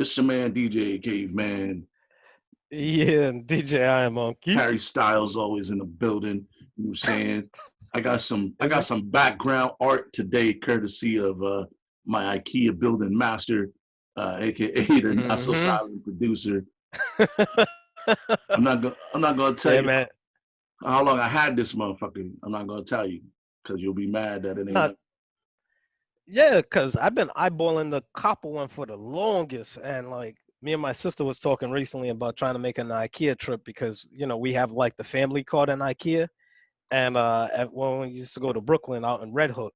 It's your man DJ Caveman. Yeah, DJ Ironmonkey. Harry Styles always in the building. You know what I'm saying? I Is got he? some background art today, courtesy of my IKEA building master, aka the not so Mm-hmm. silent producer. I'm not gonna tell Yeah, you man. how long I had this motherfucker. I'm not gonna tell you because you'll be mad that it ain't. Not yeah, cause I've been eyeballing the copper one for the longest, and like me and my sister was talking recently about trying to make an IKEA trip because we have like the family card in IKEA, and when we used to go to Brooklyn out in Red Hook,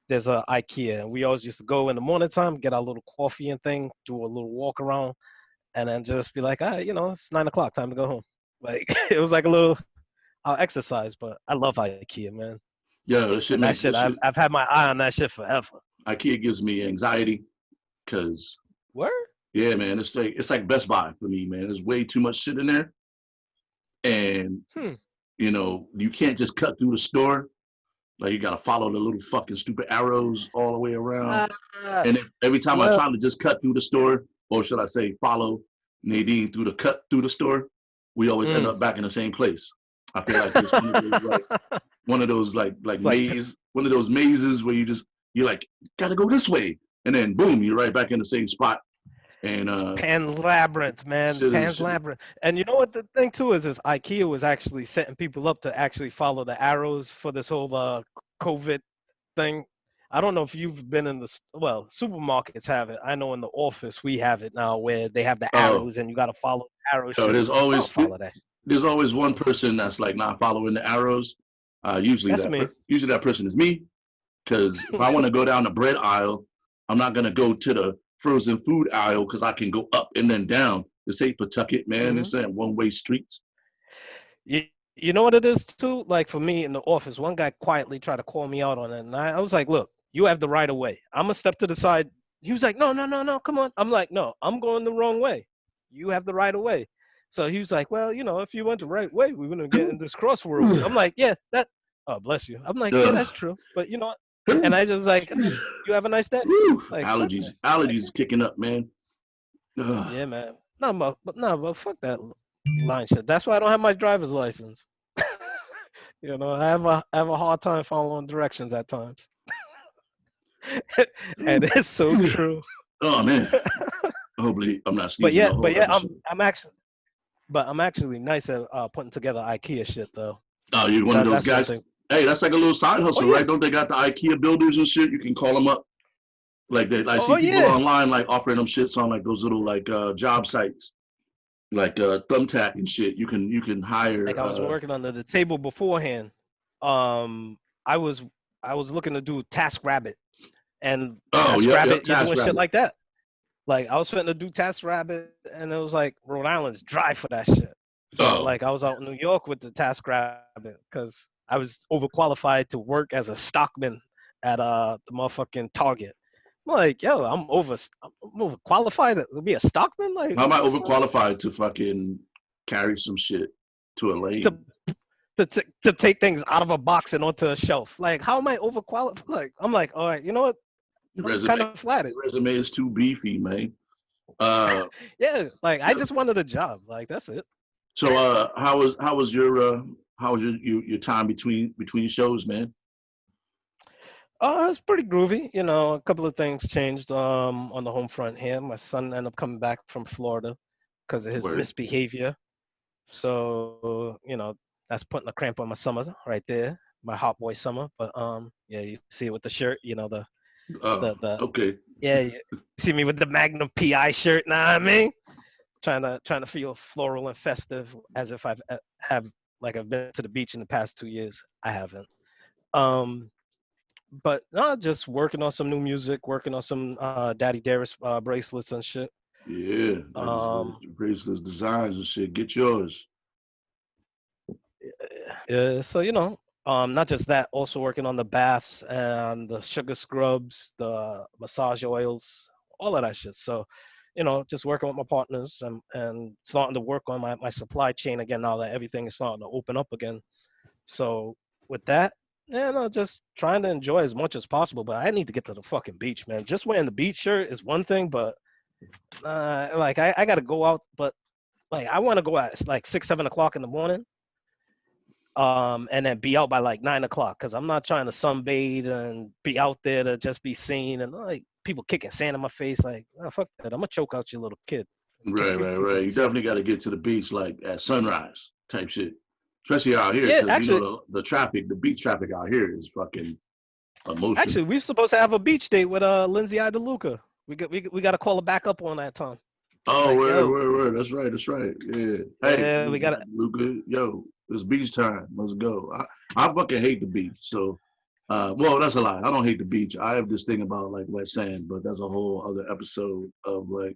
there's a IKEA, and we always used to go in the morning time, get our little coffee and thing, do a little walk around, and then just be like, it's 9 o'clock, time to go home. Like it was like a little exercise, but I love IKEA, man. Yo, this shit And that make shit, this I've shit. I've had my eye on that shit forever. IKEA gives me anxiety because Where? yeah, man, it's like Best Buy for me, man. There's way too much shit in there, and Hmm. you can't just cut through the store. Like you gotta follow the little fucking stupid arrows all the way around. Uh, And if every time I well, try to just cut through the store, or should I say follow Nadine through the cut through the store, we always end mm. up back in the same place. I feel like it's one of those It's like one of those mazes where you're like, gotta go this way. And then boom, you're right back in the same spot. And Pan's Labyrinth, man. shit is Pan's shit. Labyrinth. And you know what the thing too is IKEA was actually setting people up to actually follow the arrows for this whole COVID thing. I don't know if you've been in well, supermarkets have it. I know in the office we have it now where they have the Oh, arrows and you got to follow the arrow yo, shit. I don't follow that. there's always one person that's like not following the arrows. That's me. Usually that person is me. Because if I want to go down the bread aisle, I'm not gonna go to the frozen food aisle because I can go up and then down. This ain't Pawtucket, man. Hmm. This ain't one way streets. You, you know what it is too? Like for me in the office, one guy quietly tried to call me out on it, and I was like, "Look, you have the right of way. I'm gonna step to the side." He was like, "No, no, no, no, come on." I'm like, "No, I'm going the wrong way. You have the right of way." So he was like, "Well, if you went the right way, we wouldn't get in this crossroads." I'm like, "Yeah, that. Oh, bless you." I'm like, "Yeah, that's true." But you know what? And I just like, "You have a nice day." Like, fuck that. Allergies kicking up, man. Ugh. Yeah, man. No, but no, but fuck that line shit. That's why I don't have my driver's license. I have a hard time following directions at times, and it's so true. Oh man. Hopefully, I'm not But sneezing yeah, the but whole yeah, episode. I'm actually nice at putting together IKEA shit though. Oh, you're one of those That's one guys. thing. Hey, that's like a little side Oh hustle, yeah, right? Don't they got the IKEA builders and shit? You can call them up. Like that, I see oh people yeah. online like offering them shits on like those little like job sites, like Thumbtack and shit. You can hire. Like I was working under the table beforehand. I was looking to do TaskRabbit, and Oh, yep, TaskRabbit, you're Task doing shit Rabbit. like that. Like I was trying to do TaskRabbit, and it was like Rhode Island's dry for that shit. So Oh, like I was out in New York with the TaskRabbit because I was overqualified to work as a stockman at the motherfucking Target. I'm like, yo, I'm overqualified to be a stockman. Like, how am what I the fuck? overqualified to fucking carry some shit to a To lane? to take things out of a box and onto a shelf. Like, how am I overqualified? Like, I'm like, all right, you know what? Your I'm resume, kind of flattered. your resume is too beefy, man. Uh, Yeah, like I yeah. just wanted a job. Like that's it. So, how was your time between shows, man? It's pretty groovy. A couple of things changed on the home front here. My son ended up coming back from Florida because of his Word. misbehavior. So, that's putting a cramp on my summer right there, my hot boy summer. But yeah, you see it with the shirt, Oh, the okay. yeah, you see me with the Magnum PI shirt. Know what I mean? Trying to feel floral and festive as if I've been to the beach in the past 2 years. I haven't. Um, but no, just working on some new music, working on some Daddy Darius bracelets and shit. Yeah, I just Um, bracelets, designs and shit. Get yours. yeah, so not just that, also working on the baths and the sugar scrubs, the massage oils, all of that shit. So, just working with my partners and starting to work on my supply chain again now that everything is starting to open up again. So with that, yeah, no, just trying to enjoy as much as possible. But I need to get to the fucking beach, man. Just wearing the beach shirt is one thing, but Like I gotta go out, but like I want to go at like 6, 7 o'clock in the morning. And then be out by like 9 o'clock because I'm not trying to sunbathe and be out there to just be seen and like people kicking sand in my face. Like, oh, fuck that. I'm gonna choke out your little kid. Right, right, Kick you right. in You the sand. definitely got to get to the beach like at sunrise type shit, especially out here Yeah, because you know the traffic, the beach traffic out here is fucking emotional. actually, we were supposed to have a beach date with Lindsay Idaluca. We got to call her back up on that time. Oh, Like, word, yo, word, word. That's right, that's right. Yeah. Hey, yeah, we got to. Luca, yo, it's beach time. Let's go. I fucking hate the beach. So, well, that's a lie. I don't hate the beach. I have this thing about like wet sand, but that's a whole other episode of like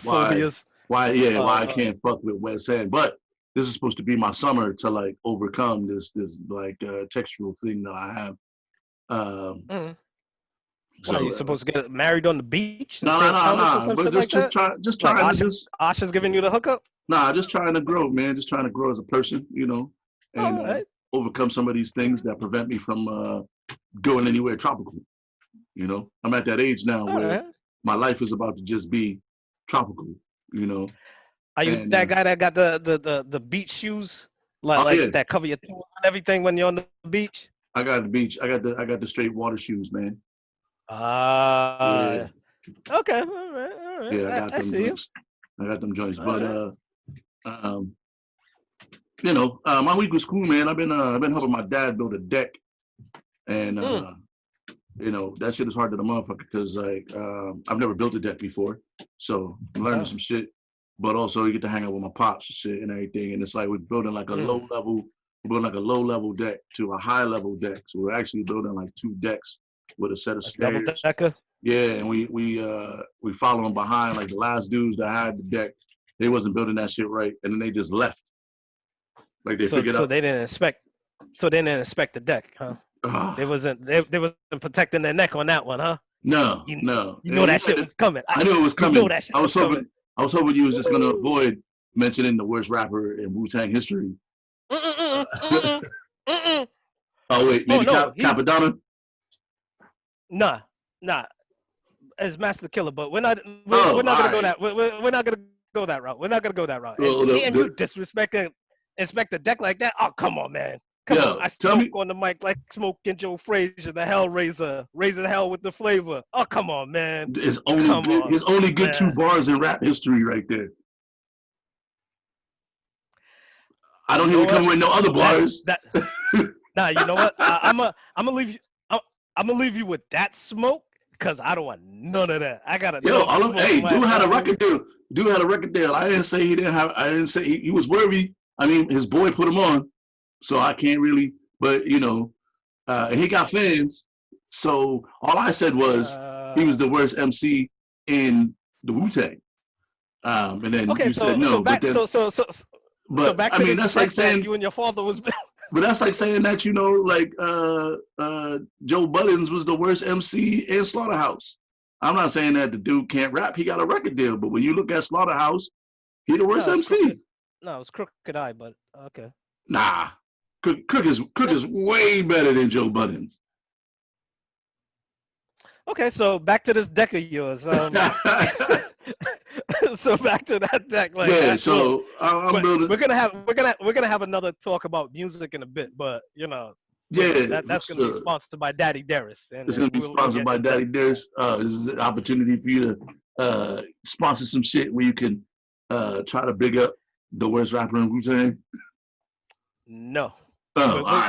why, Phobias. why I Uh, can't fuck with wet sand. But this is supposed to be my summer to like overcome this like textural thing that I have. Um, mm. Why are you so supposed to get married on the beach in no, no, St. no, Thomas or no. some But shit like that? just Like trying to just Asha's giving you the hookup? nah, just trying to grow, man. Just trying to grow as a person, you know, and All right. overcome some of these things that prevent me from going anywhere tropical. You know, I'm at that age now All where right. my life is about to just be tropical. You know, Are you and that guy that got the beach shoes, oh like yeah, that cover your toes and everything when you're on the beach? I got the beach. I got the straight water shoes, man. Yeah, Ah, okay, all right, all yeah, I right. got I them see you. joints. I got them joints. All But right. um, you know, my week was cool, man. I've been helping my dad build a deck, and Mm, you know, that shit is hard to the motherfucker because like I've never built a deck before, so I'm learning oh, some shit. But also you get to hang out with my pops and shit and everything, and it's like we're building like a mm. we're building like a low level deck to a high level deck. So we're actually building like two decks with a set of A double stairs. decker. Yeah, and we following behind like the last dudes that had the deck. They wasn't building that shit right, and then they just left. Like they So figured so out, they didn't inspect. So they didn't inspect the deck, huh? oh, They wasn't protecting their neck on that one, huh? no, You no. you know And that shit was coming. I knew it was You know coming. that shit was coming. I was hoping you was just gonna Woo. avoid mentioning the worst rapper in Wu Tang history. Mm-mm, Uh, mm-mm, mm-mm. oh wait, Oh maybe no, he's Capadonna. nah, nah. As Master Killer, but Oh, we're all not gonna go right. that we're not gonna go that route. We're not gonna go that route. And Well, damn, you disrespecting inspect the deck like that. Oh come on, man. Come on. yo, I tell spoke me, on the mic like smoking Joe Frazier, the Hellraiser, raising hell with the flavor. Oh come on, man. Come on, his only good two man. bars in rap history right there. I You don't hear know you what? coming with no other That bars. that Nah, you know what? I'm gonna leave you. I'm gonna leave you with that smoke because I don't want none of that. I got Yo, enough smoke hey, from at dude had a home. record deal. Dude had a record deal. I didn't say he didn't have. I didn't say he was worthy. I mean, his boy put him on, so I can't really. But you know, and he got fans. So all I said was he was Uh, the worst MC in the Wu Tang. And then okay, you said so no. But back then, so but back I to mean, this that's like deck that saying, you and your father was. but that's like saying that you know, like Joe Buttons was the worst MC in Slaughterhouse. I'm not saying that the dude can't rap. He got a record deal. But when you look at Slaughterhouse, he the worst No, it's crooked. MC. No, it's crooked eye, but okay. Nah, Cook is way better than Joe Buttons. Okay, so back to this deck of yours. So back to that deck. Like Yeah, that. Look, so I'm building. we're gonna have another talk about music in a bit, but Yeah, for that's gonna be sure. sponsored by Daddy Darius, and It's gonna be we'll sponsored get by into Daddy that. Dares. This is an opportunity for you to sponsor some shit where you can try to big up the worst rapper in Wu Tang. No, Oh, all right.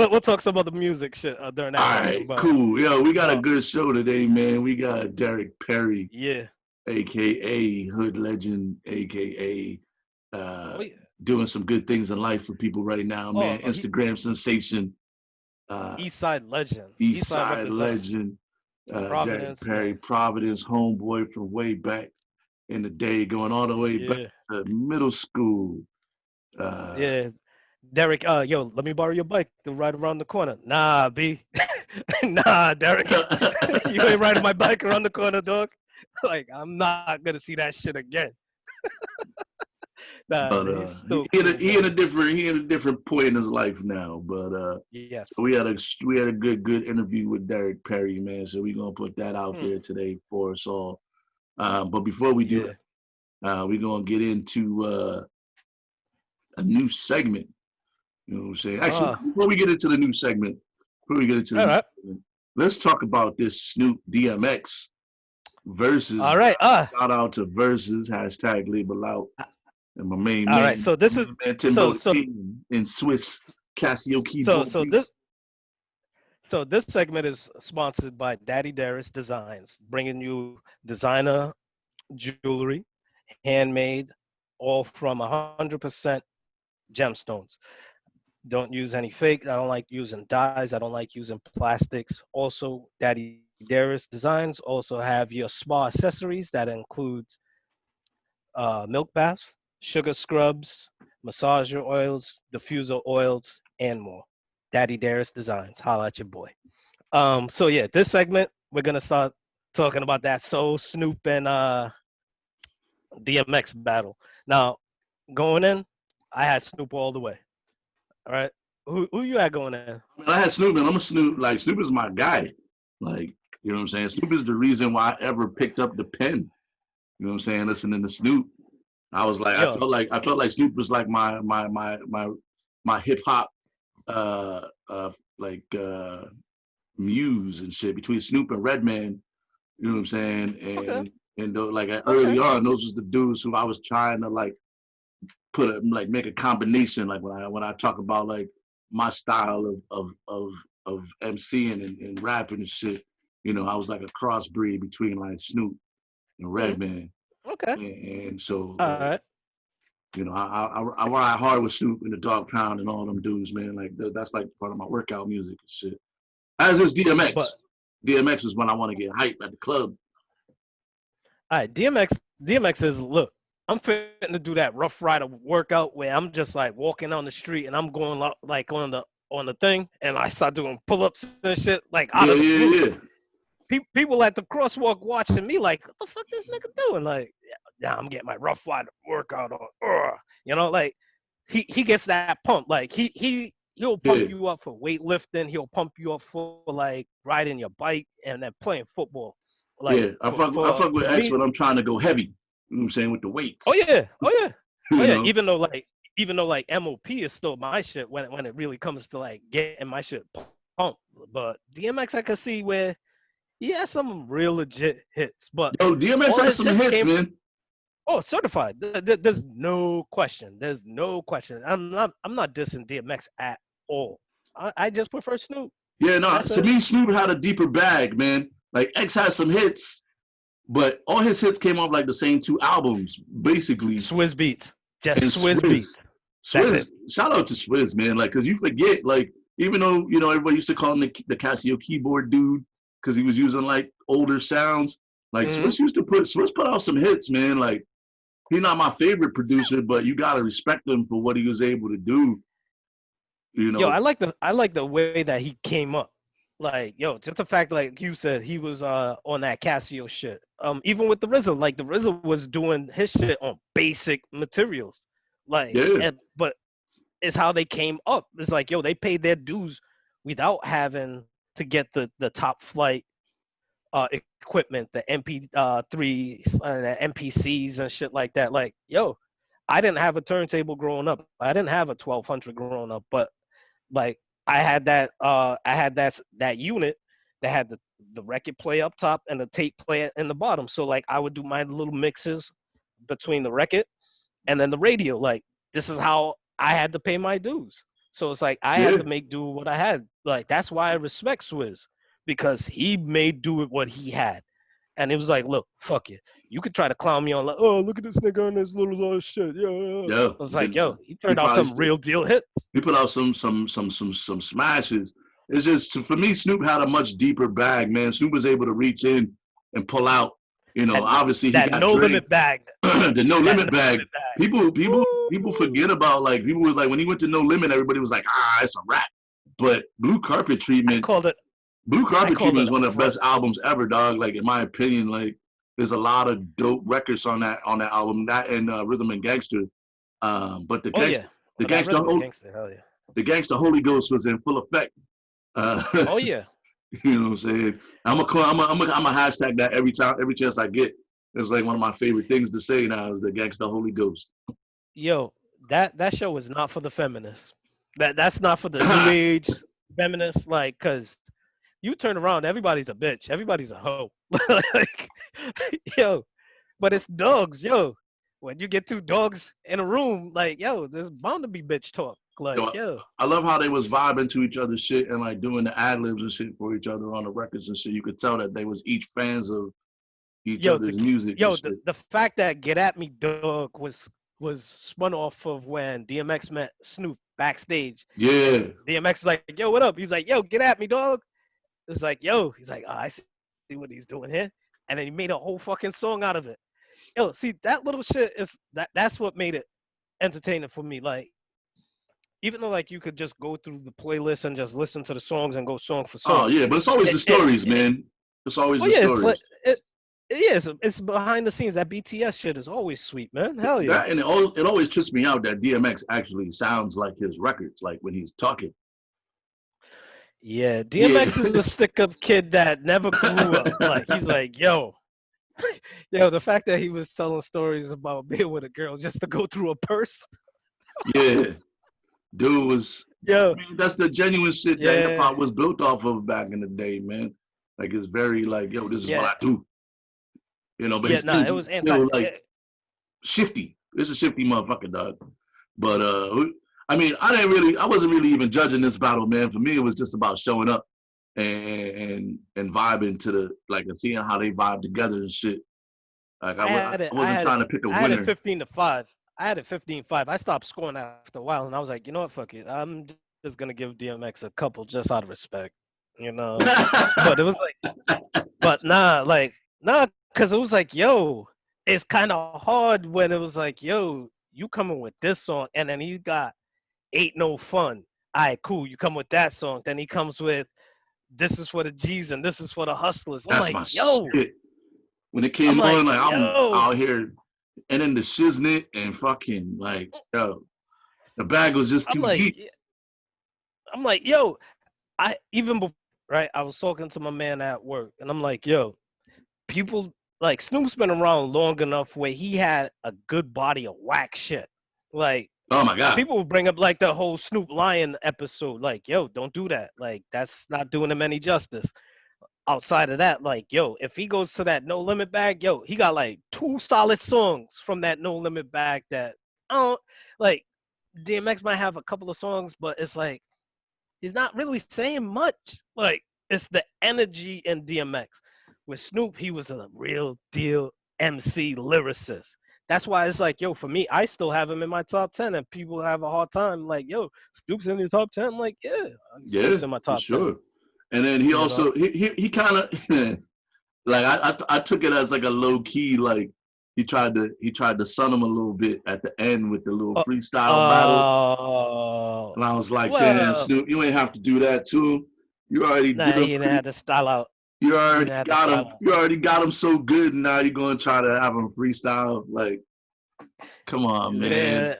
we'll talk some other music shit during that All portion, right, cool. Yo, we got a but good show today, man. We got Derrick Perry, yeah. aka Hood Legend, aka uh, Wait, doing some good things in life for people right now, man. oh, Instagram sensation, uh, East Side legend, East East Side Side representing legend, Derrick Providence, Perry, man. Providence, homeboy from way back in the day, going all the way back Yeah, to middle school. Uh, yeah. Derek, yo, let me borrow your bike to ride around the corner. Nah, B. Nah, Derek. You ain't riding my bike around the corner, dog. Like, I'm not gonna see that shit again. Nah, but he's still cool, he in a man. different point in his life now. But Yes. so we had a good interview with Derrick Perry, man. So we gonna put that out Hmm. there today for us all. But before we do Yeah. that, we're gonna get into a new segment. You know what I'm saying? Actually, Uh, before we get into the new segment, all right. let's talk about this Snoop DMX versus. All right. Shout out to versus hashtag label out and All right. So my this is main man Timbo so the so King in Swiss Casio so keyboard so this beats. so this segment is sponsored by Daddy Darius Designs, bringing you designer jewelry, handmade, all from 100% gemstones. Don't use any fake. I don't like using dyes. I don't like using plastics. Also, Daddy Darius Designs also have your spa accessories that includes milk baths, sugar scrubs, massager oils, diffuser oils, and more. Daddy Darius Designs. Holla at your boy. So yeah, this segment we're gonna start talking about that Soul Snoop and DMX battle. Now, going in, I had Snoop all the way. All right, who you had going in? I mean, I had Snoop, and I'm a Snoop. Like Snoop is my guy. Like you know what I'm saying. Snoop is the reason why I ever picked up the pen. You know what I'm saying. Listening to Snoop, I was like, Yo, I felt like Snoop was like my hip hop like muse and shit between Snoop and Redman. You know what I'm saying? okay, And like early okay. on, those was the dudes who I was trying to like make a combination. Like when I talk about like my style of MCing and rapping and shit, you know, I was like a crossbreed between like Snoop and Mm, Redman, okay. and so All like right. you know I ride hard with Snoop and the Dog Pound and all them dudes, man. Like that's like part of my workout music and shit. As is DMX. But DMX is when I want to get hype at the club. all right, DMX is look. I'm fitting to do that Rough Rider workout where I'm just like walking on the street and I'm going like on the thing and I start doing pull-ups and shit like out Yeah, of the yeah, blue. yeah. People at the crosswalk watching me like, what the fuck this nigga doing? Like, yeah, I'm getting my Rough Rider workout on. You know, like he gets that pump. Like he'll pump Yeah. you up for weightlifting. He'll pump you up for like riding your bike and then playing football. Like Yeah, I fuck with for X me, when I'm trying to go heavy. You know what I'm saying, with the oh weights. yeah, oh yeah, oh You yeah. know. Even though like MOP is still my shit when it really comes to like getting my shit pumped. But DMX I could see where he has some real legit hits, but Yo, DMX all has his some hits hits, came from man. certified. There's no question. There's no question. I'm not dissing DMX at all. I just prefer Snoop. Yeah, no, That's to it. me, Snoop had a deeper bag, man. Like X had some hits, but all his hits came off like the same two albums, basically. Swizz beats, just And Swizz beats. That's it. Shout out to Swizz, man. Like, cause you forget, like, even though you know everybody used to call him the Casio keyboard dude, cause he was using like older sounds. Like Hmm. Swizz put out some hits, man. Like he's not my favorite producer, but you gotta respect him for what he was able to do. You Yo, know, I like the way that he came up. Like, yo, just the fact, like you said, he was on that Casio shit. Even with the RZA, like the RZA was doing his shit on basic materials. Like, yeah, but it's how they came up. It's like, yo, they paid their dues without having to get the top flight equipment, the MP3 the MPCs and shit like that. Like, yo, I didn't have a turntable growing up. I didn't have a 1200 growing up, but like I had that unit that had the record player up top and the tape player in the bottom. So like I would do my little mixes between the record and then the radio. Like this is how I had to pay my dues. So it's like I had yeah, to make do with what I had. Like that's why I respect Swizz because he made do with what he had. And it was like, look, fuck you. You could try to clown me on like, oh, look at this nigga on this little shit. Yeah, yeah. yeah. I was like, And yo, he he turned out probably some still real deal hits. he put out some smashes. It's just for me, Snoop had a much deeper bag, man. Snoop was able to reach in and pull out. You know, That obviously he that got no Dre, limit bag. the No That Limit no bag. limit bag. People Woo! forget about like people was like when he went to No Limit, everybody was like, it's a rap. But I called it. Blue I Carpet called Treatment it is up one of the front. best albums ever, dog. Like in my opinion, like there's a lot of dope records on that album. That and Rhythm and Gangster. But Oh yeah. the Oh, that gangster, rhythm and gangster. Hell yeah. the gangster Holy Ghost was in full effect. Uh, Oh yeah. you know what I'm saying? I'm a hashtag that every chance I get. It's like one of my favorite things to say now is the Gangsta Holy Ghost. Yo, that show is not for the feminists. That's not for the new age feminists. Like, cause you turn around, everybody's a bitch, everybody's a hoe. Like, yo, but it's dogs, yo. When you get two dogs in a room, like, yo, there's bound to be bitch talk. Yo, Like, yo, I love how they was vibing to each other's shit and like doing the ad libs and shit for each other on the records and shit. You could tell that they was each fans of each yo, the other's music and yo, shit. the fact that Get At Me Dog was spun off of when DMX met Snoop backstage, Yeah. and DMX was like, yo, what up? He was like, yo, get at me, dog. It's like, yo, he's like, oh, I see what he's doing here, and then he made a whole fucking song out of it. Yo, see that little shit is that's what made it entertaining for me. Like, even though like you could just go through the playlist and just listen to the songs and go song for Oh song. yeah, but it's always It, the it, stories, it man. It's always well, the yeah, it's like stories. yeah, it's behind the scenes. That BTS shit is always sweet, man. Hell yeah. That and it always trips me out that DMX actually sounds like his records, like when he's talking. Yeah, Yeah. DMX is a stick-up kid that never grew up. Like he's like, yo, yo, the fact that he was telling stories about being with a girl just to go through a purse. Yeah. Dude was, Yo, I mean, that's the genuine shit that hip yeah, hop was built off of back in the day, man. Like it's very like, yo, this is what yeah, I do. You know, but yeah. his Nah, it energy was anti. still like shifty. It's a shifty motherfucker, dog. But I mean, I wasn't really even judging this battle, man. For me, it was just about showing up and vibing to the like and seeing how they vibe together and shit. Like I wasn't trying to pick a I had it winner. 15-5. I had it 15-5. I stopped scoring after a while, and I was like, you know what, fuck it. I'm just gonna give DMX a couple just out of respect, you know. But it was like, but nah, because it was like, yo, it's kind of hard when it was like, yo, you coming with this song, and then he got Ain't No Fun. All right, cool. You come with that song. Then he comes with This Is for the G's and This Is for the Hustlers. That's my shit. When it came on, like I'm Yo. out here, and then the shiznit and fucking like, yo, the bag was just I'm too like, deep. I'm like, yo, I even before, right? I was talking to my man at work, and I'm like, yo, people like Snoop's been around long enough where he had a good body of whack shit. Like Oh my god. people will bring up like the whole Snoop Lion episode, like, yo, don't do that. Like that's not doing him any justice. Outside of that, like, yo, if he goes to that No Limit bag, yo, he got like two solid songs from that No Limit bag that I don't like. DMX might have a couple of songs, but it's like he's not really saying much. Like it's the energy in DMX. With Snoop, he was a real deal MC lyricist. That's why it's like, yo, for me, I still have him in my top 10, and people have a hard time like, yo, Snoop's in your top 10. I'm like, yeah, Yeah, Snoop's in my for top 10. sure. And then he You know? also he kind of like I took it as like a low key like he tried to sun him a little bit at the end with the little Uh, freestyle battle. And I was like, damn, well, Snoop, you ain't have to do that too. You already nah, did him he didn't pretty. have to style out. You He already didn't have to got style him. out. You already got him so good. And now you're gonna try to have him freestyle. Like, come on, man. Yeah,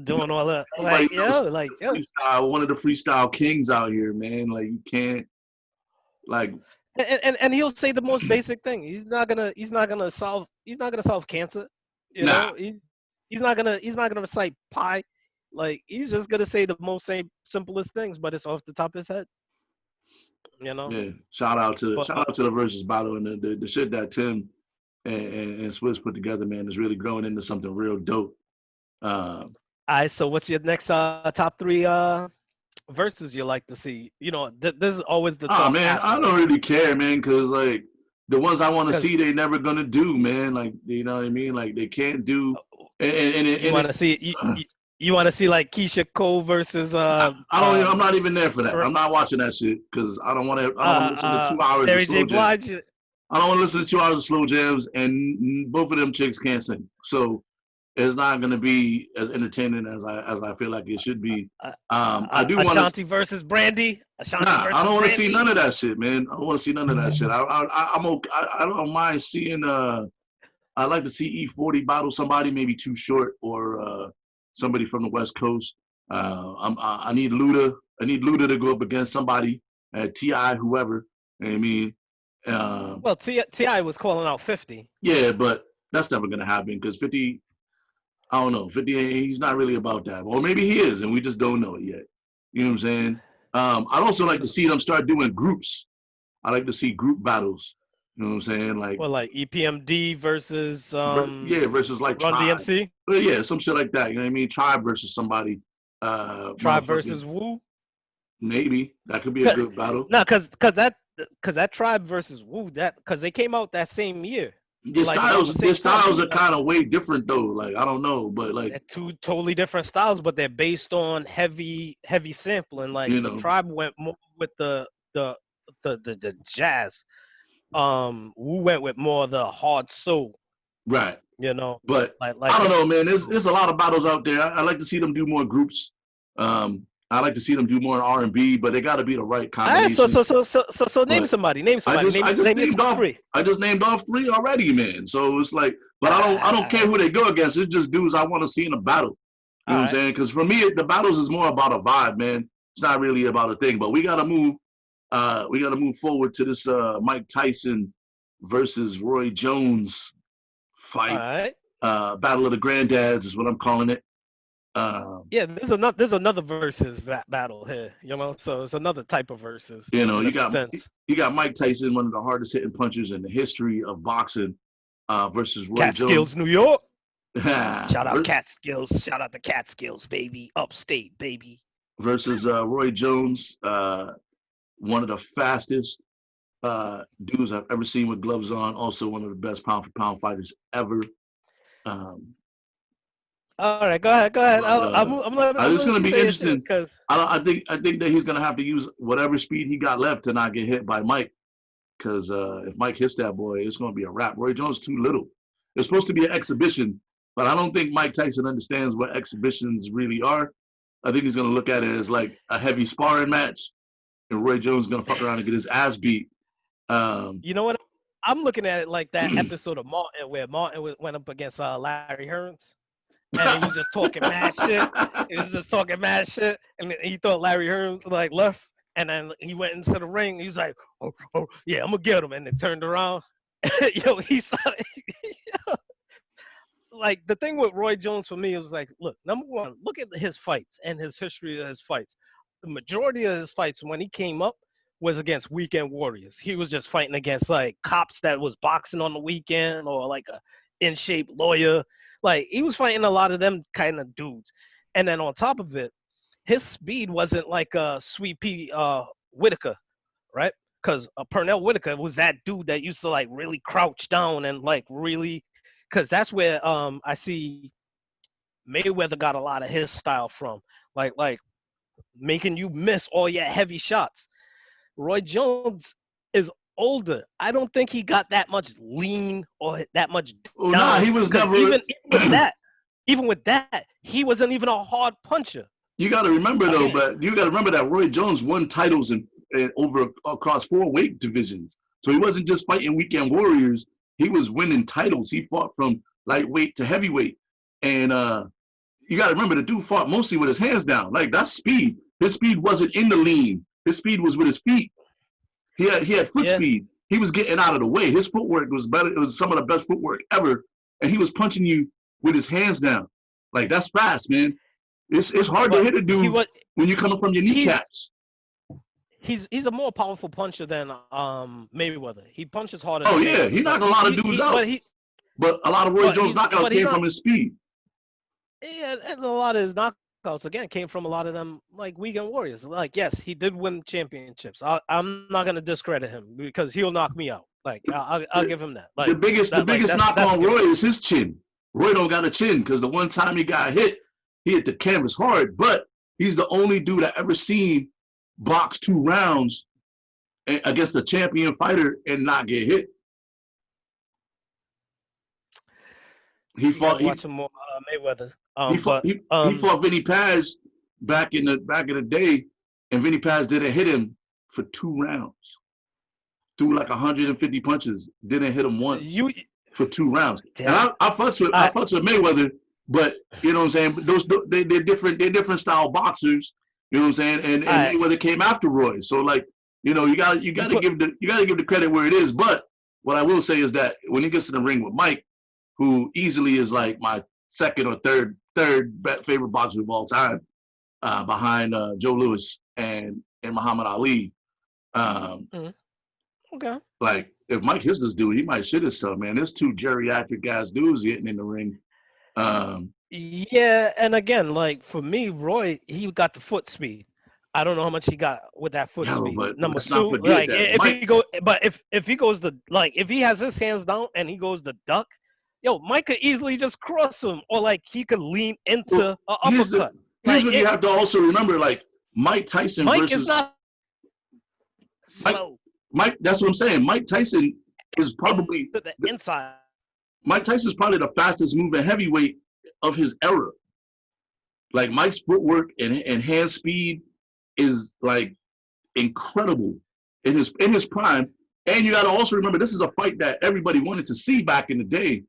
doing all that. Everybody Like, knows yo, like, yo. freestyle. One of the freestyle kings out here, man. Like, you can't. Like, And he'll say the most basic thing. He's not gonna solve cancer. You nah. know, he's not gonna recite pi. Like he's just gonna say the most simplest things, but it's off the top of his head. You know. Yeah. But Shout out to the versus battle and the shit that Tim and Swiss put together, man, is really growing into something real dope. Um, all right. So what's your next top three verses you like to see? You know, this is always the Oh talk man, I after. don't really care, man, because like the ones I want to Because see, they never gonna do, man. Like you know what I mean? Like they can't do, you and want to see you want to see like Keisha Cole versus I don't. I'm not even there for that. I'm not watching that shit because I don't want to. I don't want to listen to 2 hours of Mary J. slow jams. Blige. I don't want to listen to 2 hours of slow jams, and both of them chicks can't sing. So it's not gonna be as entertaining as I feel like it should be. I do want to. Ashanti versus Brandy. Ashanti Nah, I versus don't want to see Brandy. none of that shit, man. I don't want to see none of that shit. I'm okay. I don't mind seeing. I'd like to see E40 battle somebody, maybe Too Short or somebody from the West Coast. I need Luda. I need Luda to go up against somebody, Ti, whoever. You know what I mean, Well, Ti was calling out 50. Yeah, but that's never gonna happen because 50. I don't know. 50. He's not really about that, or maybe he is, and we just don't know it yet. You know what I'm saying? I'd also like to see them start doing groups. I like to see group battles. You know what I'm saying? Like, Well, like EPMD versus yeah, versus like Run Tribe. DMC. Yeah, some shit like that. You know what I mean? Tribe versus somebody. Tribe versus Wu. Maybe that could be a good battle. No, cause that Tribe versus Wu, cause they came out that same year. Their Like around the same styles time. are kind of way different though. Like I don't know, but like They're two totally different styles, but they're based on heavy sampling. Like you the know, Tribe went more with the jazz. Wu went with more of the hard soul. right. You know, But like I don't know, man. There's a lot of battles out there. I like to see them do more groups. I like to see them do more R&B, but they got to be the right all right. combination. So name But somebody. Name somebody. I just Name your named top off. three. I just named off 3 already, man. So it's like, but I don't care who they go against. It's just dudes I want to see in a battle. You know what I'm saying? Because for me, the battles is more about a vibe, man. It's not really about a thing. But we gotta move. We gotta move forward to this Mike Tyson versus Roy Jones fight. All right. Battle of the Granddads is what I'm calling it. Yeah, there's another versus battle here, you know. So it's another type of versus. You know, you sense. got Mike Tyson, one of the hardest hitting punchers in the history of boxing, versus Roy Catskills, Jones. New York. Shout out Catskills. Shout out the Catskills, baby. Upstate, baby. Versus Roy Jones, one of the fastest dudes I've ever seen with gloves on. Also, one of the best pound for pound fighters ever. All right, go ahead. It's going to be interesting because I think that he's going to have to use whatever speed he got left to not get hit by Mike. Because if Mike hits that boy, it's going to be a wrap. Roy Jones too little. It's supposed to be an exhibition, but I don't think Mike Tyson understands what exhibitions really are. I think he's going to look at it as like a heavy sparring match, and Roy Jones is going to fuck around and get his ass beat. You know what? I'm looking at it like that episode of Martin where Martin went up against Larry Hearns. And he was just talking mad shit. And he thought Larry Hearns like left. And then he went into the ring. He's like, oh yeah, I'm gonna get him. And then turned around. Yo, like the thing with Roy Jones for me was like, look, number one, look at his fights and his history of his fights. The majority of his fights when he came up was against weekend warriors. He was just fighting against like cops that was boxing on the weekend or like a in shape lawyer. Like he was fighting a lot of them kind of dudes. And then on top of it, his speed wasn't like Sweet Pea Whitaker, right? Because Pernell Whitaker was that dude that used to like really crouch down and like really, because that's where I see Mayweather got a lot of his style from, like making you miss all your heavy shots. Roy Jones is older. I don't think he got that much lean or that much down. Nah, he was never even with that, he wasn't even a hard puncher. You got to remember though, but you got to remember that Roy Jones won titles in over across 4 weight divisions. So he wasn't just fighting weekend warriors. He was winning titles. He fought from lightweight to heavyweight. And you got to remember the dude fought mostly with his hands down. Like that's speed. His speed wasn't in the lean. His speed was with his feet. He had foot speed. He was getting out of the way. His footwork was better. It was some of the best footwork ever. And he was punching you with his hands down. Like that's fast, man. It's hard to hit a dude when you're coming from your kneecaps. He's a more powerful puncher than Mayweather. He punches harder. Oh yeah, he knocked a lot of dudes out. But a lot of Roy Jones knockouts came from his speed. Yeah, and a lot of his knockouts again came from a lot of them like weekend warriors. Like yes, he did win championships. I'm not gonna discredit him because he'll knock me out. Like I'll give him that. Like the biggest knock on Roy is his chin. Roy don't got a chin because the one time he got hit, he hit the canvas hard. But he's the only dude I ever seen box 2 rounds against a champion fighter and not get hit. He fought. Watch some more Mayweather. He fought Vinny Paz back in the day, and Vinny Paz didn't hit him for 2 rounds. Threw like 150 punches, didn't hit him once for 2 rounds. Damn. And I fucks with Mayweather, but you know what I'm saying. They're different style boxers. You know what I'm saying. And Mayweather came after Roy, so like You know, you gotta give the credit where it is. But what I will say is that when he gets to the ring with Mike, who easily is like my second or third favorite boxer of all time, behind Joe Louis and Muhammad Ali. Okay. Like if Mike hits this dude, he might shit himself, man. There's two geriatric ass dudes getting in the ring. Yeah, and again, like for me, Roy, he got the foot speed. I don't know how much he got with that foot speed. But Number let's not two, forget like that if Mike. he go, but if he goes to like if he has his hands down and he goes to duck, yo, Mike could easily just cross him, or like he could lean into an uppercut. Here's Like what you have to also remember: like Mike Tyson Mike versus is not slow. Mike. That's what I'm saying. Mike Tyson is probably To the inside. Mike Tyson's probably the fastest moving heavyweight of his era. Like Mike's footwork and hand speed is like incredible in his prime. And you got to also remember, this is a fight that everybody wanted to see back in the day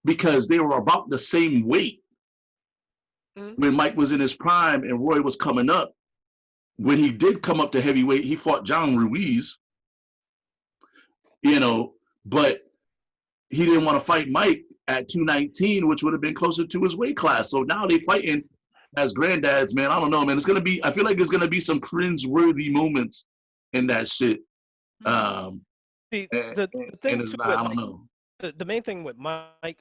because they were about the same weight when Mike was in his prime and Roy was coming up. When he did come up to heavyweight, he fought John Ruiz, you know, but he didn't want to fight Mike at 219, which would have been closer to his weight class. So now they fighting as granddads, man. I don't know, man. It's gonna be. I feel like there's gonna be some cringe-worthy moments in that shit. See, the thing too, I don't know. The main thing with Mike,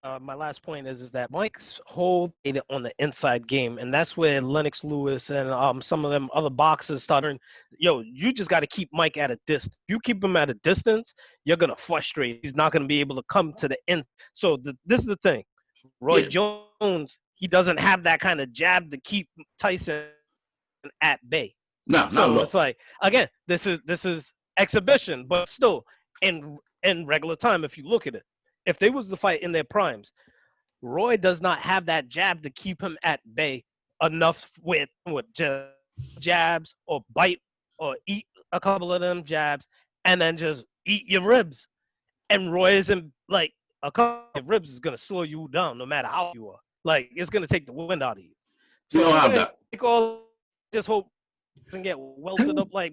my last point is that Mike's whole data on the inside game, and that's where Lennox Lewis and some of them other boxers started. Yo, you just got to keep Mike at a distance. If you keep him at a distance, you're gonna frustrate. He's not gonna be able to come to the end. So this is the thing. Roy Jones, he doesn't have that kind of jab to keep Tyson at bay. No, so it's like again, this is exhibition, but still in regular time. If you look at it, if they was to fight in their primes, Roy does not have that jab to keep him at bay enough with just jabs or bite or eat a couple of them jabs and then just eat your ribs. And Roy isn't like a couple of ribs is gonna slow you down no matter how you are. Like it's gonna take the wind out of you. So you don't have that. Just hope and get welted up like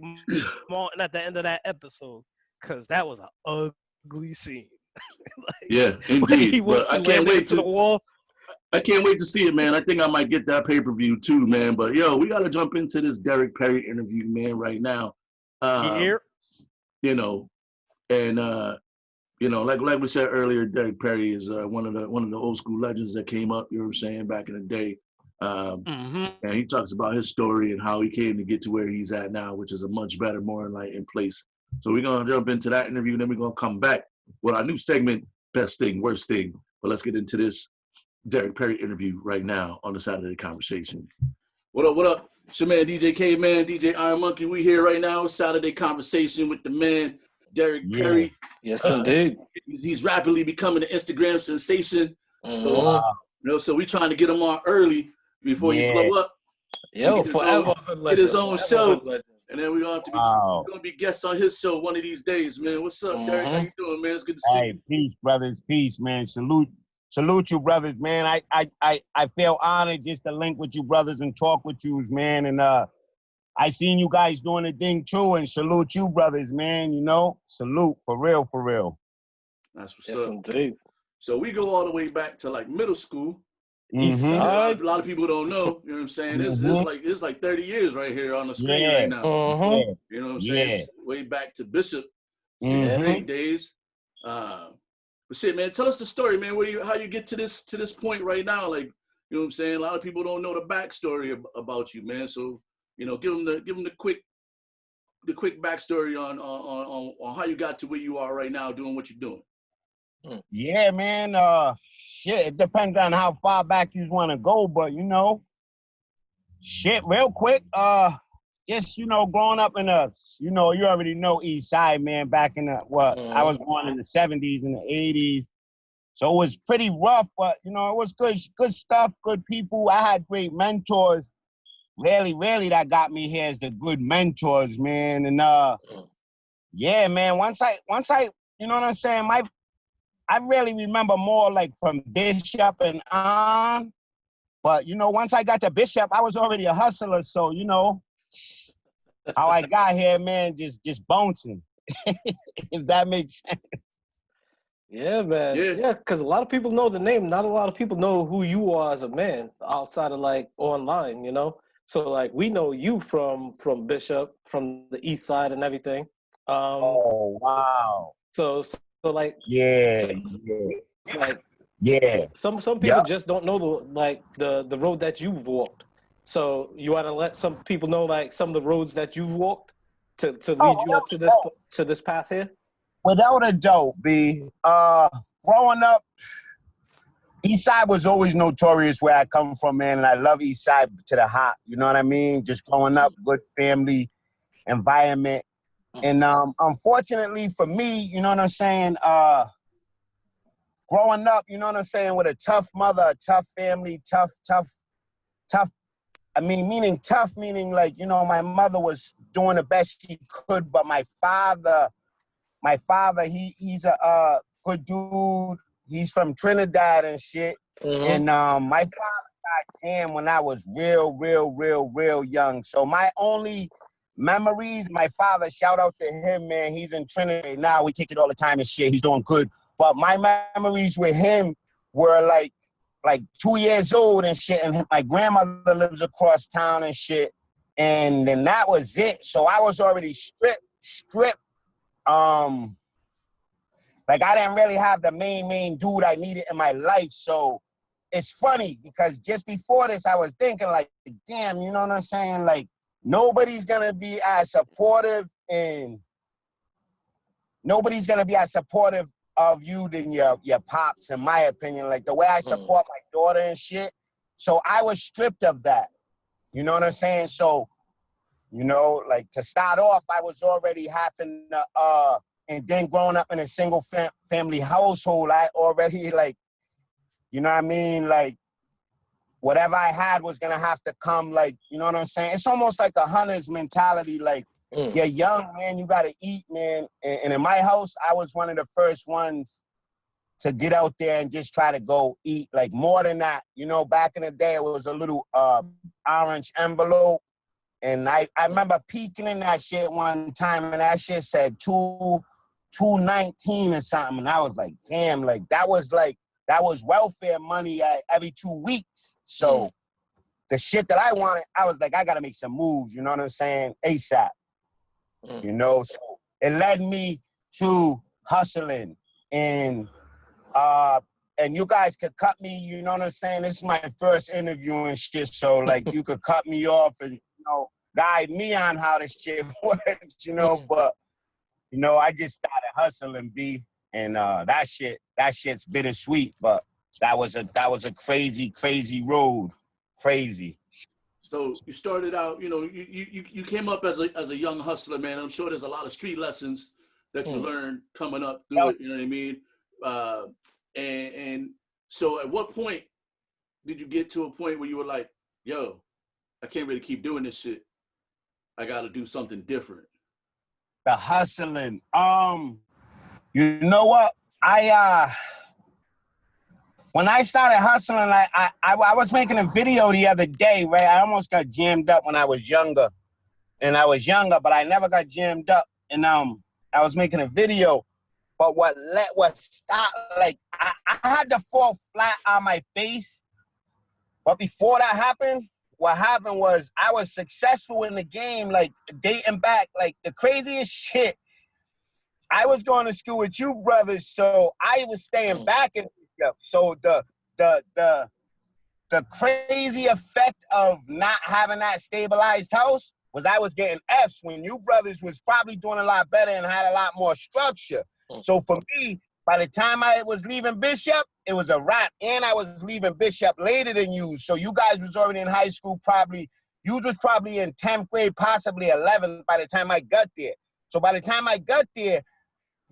Martin at the end of that episode, because that was an ugly scene. Like, yeah, indeed. But I can't wait to the wall. I can't wait to see it, man. I think I might get that pay-per-view too, man. But yo, we gotta jump into this Derrick Perry interview, man, right now. You know, and you know, like we said earlier, Derrick Perry is one of the old school legends that came up. You know what I'm saying, back in the day. And he talks about his story and how he came to get to where he's at now, which is a much better, more enlightened place. So we're gonna jump into that interview, and then we're gonna come back with our new segment, Best Thing, Worst Thing. But let's get into this Derrick Perry interview right now on the Saturday Conversation. What up, what up? It's your man DJ Caveman, DJ Ironmonkey. We here right now, Saturday Conversation with the man, Derrick Perry. Yes, indeed. He's rapidly becoming an Instagram sensation. So, you know, so we're trying to get him on early before you blow up. Yo, forever. Get his own show. And then we're going to be gonna be guests on his show one of these days, man. What's up, Derrick? How you doing, man? It's good to see you. Hey, peace, brothers. Peace, man. Salute you, brothers, man. I feel honored just to link with you, brothers, and talk with you, man. And I seen you guys doing the thing too, and salute you, brothers, man. You know, salute for real, for real. That's what's yes, up. Indeed. So we go all the way back to like middle school. East side. A lot of people don't know. You know what I'm saying? It's like 30 years right here on the screen right now. You know what I'm saying? It's way back to Bishop 68 days. But shit, man, tell us the story, man. How you get to this point right now? Like, you know what I'm saying? A lot of people don't know the backstory about you, man. So, you know, give them the quick backstory on how you got to where you are right now, doing what you're doing. Yeah, man. Shit, it depends on how far back you want to go, but you know, shit, real quick. Just, you know, growing up in you already know East Side, man. Back in I was born in the 70s and the 80s, so it was pretty rough, but you know, it was good stuff, good people. I had great mentors. Really, that got me here is the good mentors, man. And yeah, man. Once I, you know what I'm saying, I really remember more like from Bishop and on. But, you know, once I got to Bishop, I was already a hustler. So, you know, how I got here, man, just bouncing. If that makes sense. Yeah, man. Yeah, because a lot of people know the name. Not a lot of people know who you are as a man outside of like online, you know? So like we know you from Bishop, from the east side and everything. Oh wow. So like Yeah. like Yeah. some people just don't know the road that you've walked. So you want to let some people know like some of the roads that you've walked to lead you up to this path here? Without a doubt, B. Growing up, East Side was always notorious where I come from, man, and I love East Side to the heart. You know what I mean? Just growing up, good family environment. And unfortunately for me, you know what I'm saying? Growing up, you know what I'm saying, with a tough mother, a tough family, tough. I mean, meaning tough, meaning like, you know, my mother was doing the best she could, but my father, he's a good dude. He's from Trinidad and shit. And my father got jammed when I was real young. So my only memories, my father, shout out to him, man. He's in Trinidad now. We kick it all the time and shit. He's doing good. But my memories with him were like 2 years old and shit. And my grandmother lives across town and shit. And then that was it. So I was already stripped. Like I didn't really have the main dude I needed in my life. So it's funny because just before this, I was thinking like, damn, you know what I'm saying? Like nobody's gonna be as supportive of you than your pops, in my opinion. Like the way I support my daughter and shit. So I was stripped of that. You know what I'm saying? So, you know, like to start off, I was already having to, and then growing up in a single family household, I already like, you know what I mean? Like whatever I had was gonna have to come, like, you know what I'm saying? It's almost like a hunter's mentality. Like you're young, man, you gotta eat, man. And in my house, I was one of the first ones to get out there and just try to go eat. Like more than that, you know, back in the day, it was a little orange envelope. And I remember peeking in that shit one time and that shit said $2.19 or something. And I was like, damn, like that was welfare money every 2 weeks. So the shit that I wanted, I was like, I gotta make some moves, you know what I'm saying? ASAP. You know, so it led me to hustling and you guys could cut me, you know what I'm saying? This is my first interview and shit, so like you could cut me off and, you know, guide me on how this shit works, you know, but, you know, I just started hustling, B, and that shit's bittersweet, but that was a crazy road, crazy. So you started out, you know, you came up as a young hustler, man. I'm sure there's a lot of street lessons that you learned coming up through it, you know what I mean? And so at what point did you get to a point where you were like, yo, I can't really keep doing this shit. I got to do something different. The hustling. You know what? When I started hustling, I was making a video the other day, right? I almost got jammed up when I was younger. And I was younger, but I never got jammed up. And I was making a video. But what stopped, like, I had to fall flat on my face. But before that happened, what happened was I was successful in the game, like, dating back, like, the craziest shit. I was going to school with you brothers, so I was staying back in Bishop. So the crazy effect of not having that stabilized house was I was getting Fs when you brothers was probably doing a lot better and had a lot more structure. So for me, by the time I was leaving Bishop, it was a wrap. And I was leaving Bishop later than you. So you guys was already in high school probably. You was probably in 10th grade, possibly 11th by the time I got there. So by the time I got there,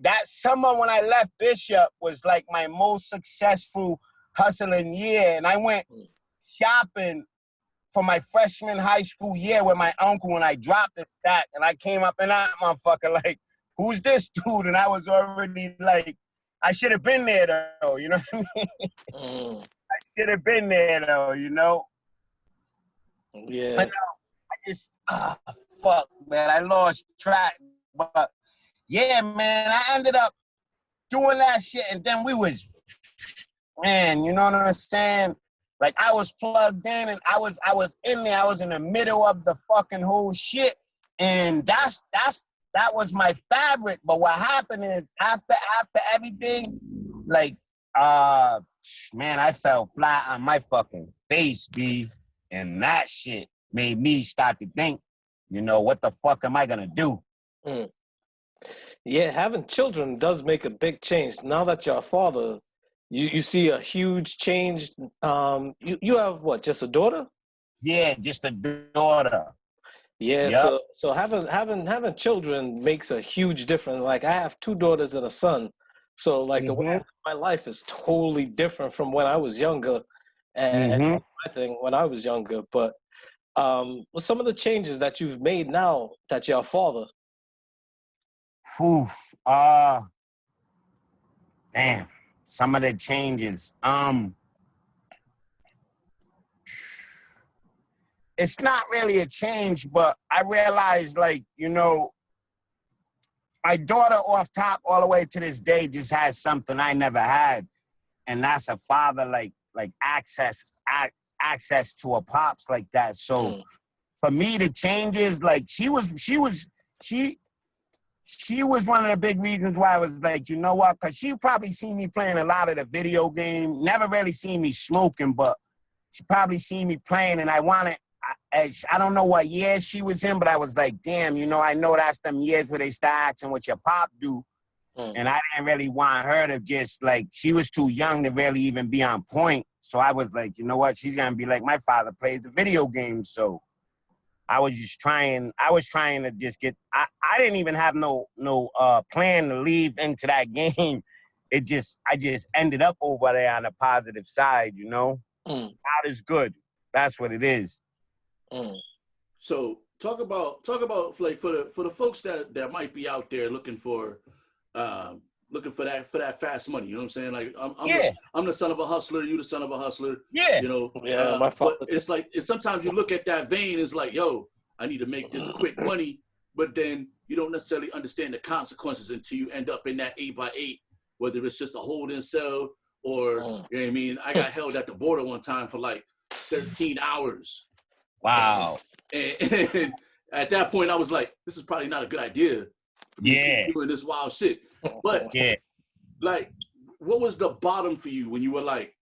that summer when I left Bishop was like my most successful hustling year. And I went shopping for my freshman high school year with my uncle when I dropped the stack. And I came up in that motherfucker like, who's this dude? And I was already like, I should have been there though, you know what I mean? I should have been there though, you know? Yeah. But I just, fuck, man. I lost track. But yeah, man, I ended up doing that shit, and then we was, man, you know what I'm saying? Like I was plugged in, and I was in there. I was in the middle of the fucking whole shit, and that was my fabric. But what happened is after everything, like, man, I fell flat on my fucking face, B, and that shit made me start to think, you know, what the fuck am I gonna do? Mm. Yeah, having children does make a big change. Now that you're a father, you see a huge change. You have what? Just a daughter? Yeah, just a daughter. Yeah. Yep. So having children makes a huge difference. Like I have 2 daughters and a son. So like the way I live my life is totally different from when I was younger, and my thing when I was younger. But what's some of the changes that you've made now that you're a father? Oof. Damn. Some of the changes. It's not really a change, but I realized, like, you know, my daughter off top all the way to this day just has something I never had. And that's a father, like access to a pops like that. So for me, the changes, like she was one of the big reasons why I was like, you know what? Because she probably seen me playing a lot of the video game, never really seen me smoking, but she probably seen me playing, and I don't know what year she was in, but I was like, damn, you know, I know that's them years where they start asking what your pop do. And I didn't really want her to just, like, she was too young to really even be on point. So I was like, you know what? She's going to be like, my father plays the video games. So I was trying to just get, I didn't even have no plan to leave into that game. I just ended up over there on the positive side, you know? God is good. That's what it is. So talk about like for the folks that might be out there looking for that fast money. You know what I'm saying? Like I'm the son of a hustler. You the son of a hustler. Yeah. You know. Yeah. My father. But it's like sometimes you look at that vein. It's like, yo, I need to make this quick money, but then you don't necessarily understand the consequences until you end up in that 8x8, whether it's just a holding cell or you know what I mean. I got held at the border one time for like 13 hours. Wow. And at that point, I was like, this is probably not a good idea for me to keep doing this wild shit. But like, what was the bottom for you when you were like,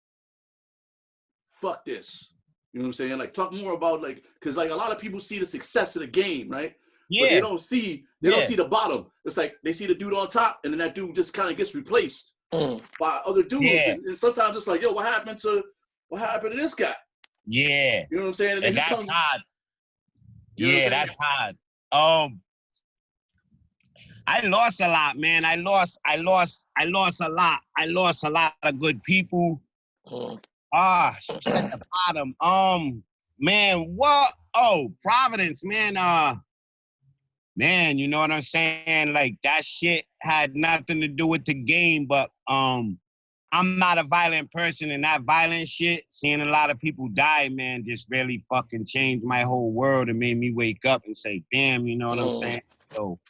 fuck this? You know what I'm saying? Like, talk more about, like, because like a lot of people see the success of the game, right? But they don't see the bottom. It's like they see the dude on top, and then that dude just kind of gets replaced by other dudes. And sometimes it's like, yo, what happened to this guy? Yeah. You know what I'm saying? And then that's hard. You know that's hard. I lost a lot, man. I lost a lot. I lost a lot of good people. She said the bottom. Man, what? Oh, Providence, man. Man, you know what I'm saying? Like, that shit had nothing to do with the game, but I'm not a violent person, and that violent shit, seeing a lot of people die, man, just really fucking changed my whole world and made me wake up and say, damn, you know what I'm saying? So,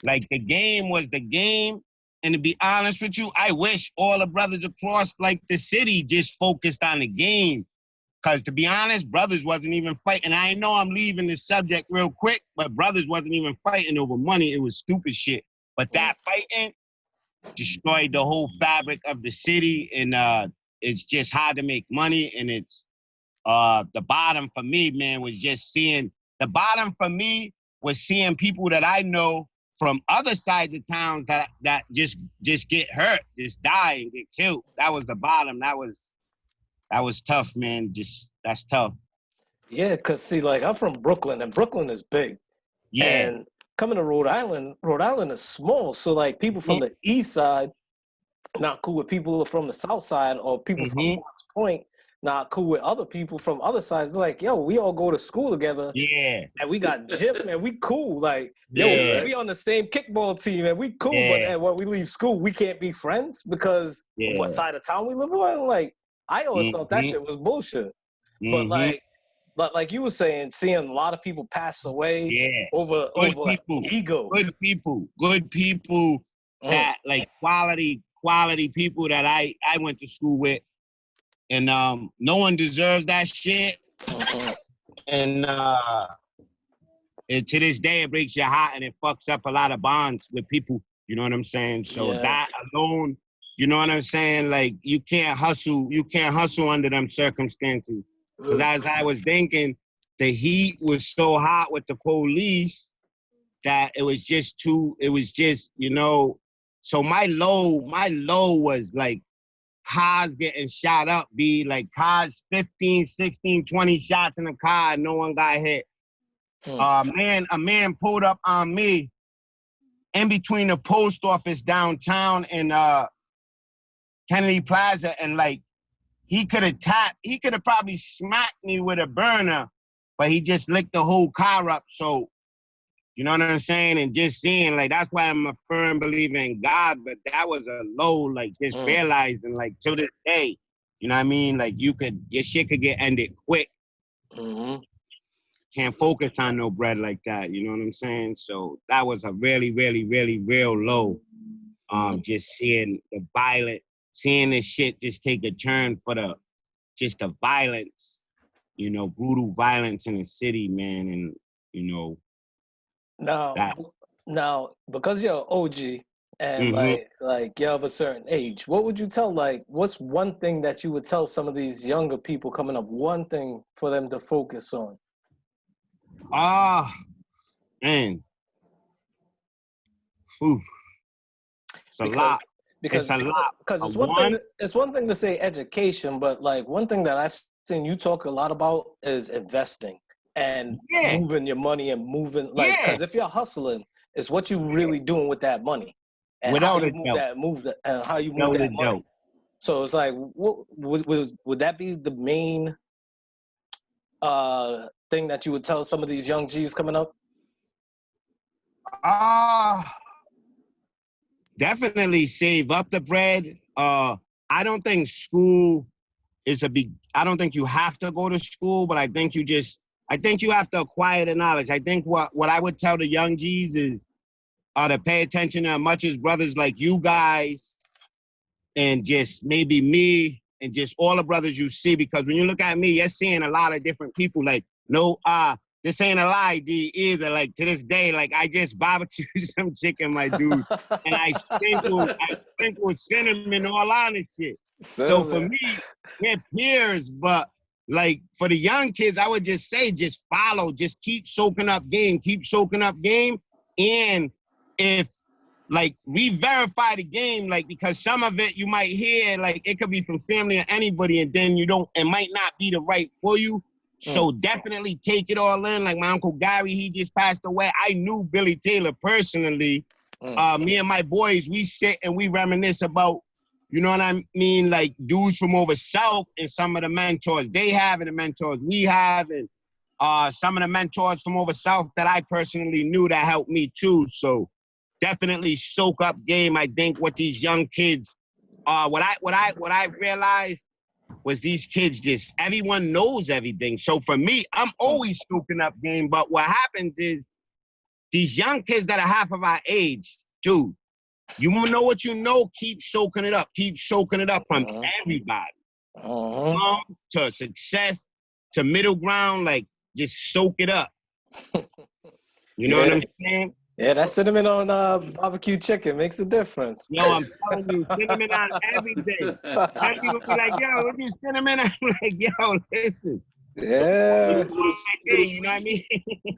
like, the game was the game, and to be honest with you, I wish all the brothers across, like, the city just focused on the game. Because, to be honest, brothers wasn't even fighting. I know I'm leaving this subject real quick, but brothers wasn't even fighting over money. It was stupid shit. But that fighting destroyed the whole fabric of the city, and it's just hard to make money. And it's the bottom for me, man, was just seeing people that I know from other sides of town that just get hurt, just die and get killed. That was the bottom. That was tough, man. That's tough. Yeah, because see, like, I'm from Brooklyn, and Brooklyn is big. Yeah. And coming to Rhode Island is small. So, like, people from the east side not cool with people from the south side, or people from Fox Point not cool with other people from other sides. It's like, yo, we all go to school together. Yeah. And we got gym, and we cool. Like, yo, we on the same kickball team, and we cool. But when we leave school, we can't be friends because of what side of town we live on. Like, I always thought that shit was bullshit. But like, like you were saying, seeing a lot of people pass away over ego. Good people that like quality people that I went to school with, and no one deserves that shit. And to this day, it breaks your heart and it fucks up a lot of bonds with people. You know what I'm saying? So that alone, you know what I'm saying? Like you can't hustle under them circumstances. Because as I was thinking, the heat was so hot with the police that it was just, you know, so my low was like cars getting shot up, like cars 15, 16, 20 shots in a car and no one got hit. A man pulled up on me in between the post office downtown and Kennedy Plaza, and like he could have probably smacked me with a burner, but he just licked the whole car up. So, you know what I'm saying? And just seeing, like, that's why I'm a firm believer in God, but that was a low, like, just realizing, like, to this day, you know what I mean? Like, your shit could get ended quick. Can't focus on no bread like that, you know what I'm saying? So that was a really, really, really real low. Just seeing the violence, seeing this shit just take a turn for the violence, you know, brutal violence in the city, man, and, you know. Now, because you're an OG and like you're of a certain age, what would you tell, like, what's one thing that you would tell some of these younger people coming up, one thing for them to focus on? Man. It's a lot. Because it's one thing to say education, but like one thing that I've seen you talk a lot about is investing and moving your money and moving, like, because if you're hustling, it's what you really doing with that money and how you move that money. So it's like, what would that be the main thing that you would tell some of these young G's coming up? Definitely save up the bread. I don't think school is I don't think you have to go to school, but I think you have to acquire the knowledge. I think what I would tell the young G's is to pay attention to much as brothers like you guys and just maybe me and just all the brothers you see, because when you look at me, you're seeing a lot of different people. Like, this ain't a lie, D, either. Like, to this day, like, I just barbecued some chicken, my dude, and I sprinkled cinnamon all on the shit. So for me, we're peers, but, like, for the young kids, I would just say, just follow, just keep soaking up game. And if, like, re-verify the game, like, because some of it you might hear, like, it could be from family or anybody, and then it might not be the right for you. So definitely take it all in. Like my Uncle Gary, he just passed away. I knew Billy Taylor personally. Me and my boys, we sit and we reminisce about, you know what I mean? Like dudes from over South and some of the mentors they have and the mentors we have. And some of the mentors from over South that I personally knew that helped me too. So definitely soak up game. I think what these young kids, what I realized was these kids everyone knows everything. So for me, I'm always soaking up game. But what happens is these young kids that are half of our age, dude, you know what you know, keep soaking it up. Keep soaking it up from everybody. To success, to middle ground, like just soak it up. You know what I'm saying? Yeah, that cinnamon on barbecue chicken makes a difference. Yo, I'm telling you, cinnamon on everything. Some people be like, yo, what is cinnamon? I'm like, yo, listen. Yeah. You know what I mean?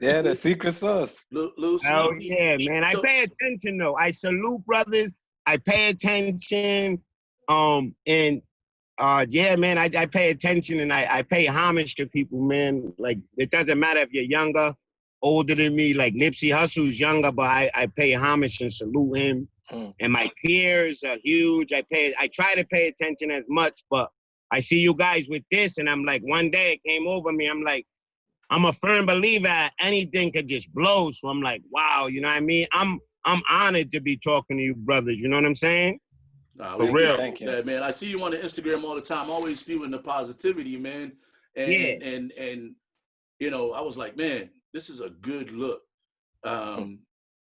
Yeah, the secret sauce. Oh, yeah, man. I pay attention, though. I salute brothers. I pay attention. Yeah, man, I pay attention and I pay homage to people, man. Like, it doesn't matter if you're younger, older than me. Like Nipsey Hussle's younger, but I pay homage and salute him. And my peers are huge. I try to pay attention as much, but I see you guys with this, and I'm like, one day it came over me. I'm like, I'm a firm believer anything could just blow. So I'm like, wow, you know what I mean? I'm honored to be talking to you brothers. You know what I'm saying? For real. Thank you. Yeah, man. I see you on the Instagram all the time, always spewing the positivity, man. And you know, I was like, man, this is a good look.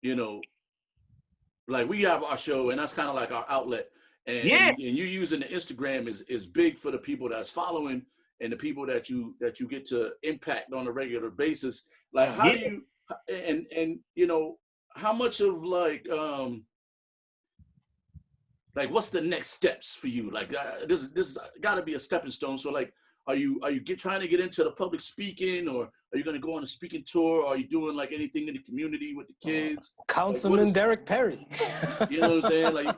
You know, like we have our show, and that's kind of like our outlet. And you using the Instagram is big for the people that's following and the people that you get to impact on a regular basis. Like, how do you and you know, how much of like what's the next steps for you? Like this got to be a stepping stone. So like, are you trying to get into the public speaking, or are you going to go on a speaking tour? Or are you doing like anything in the community with the kids? Councilman Derrick Perry. You know what I'm saying? Like,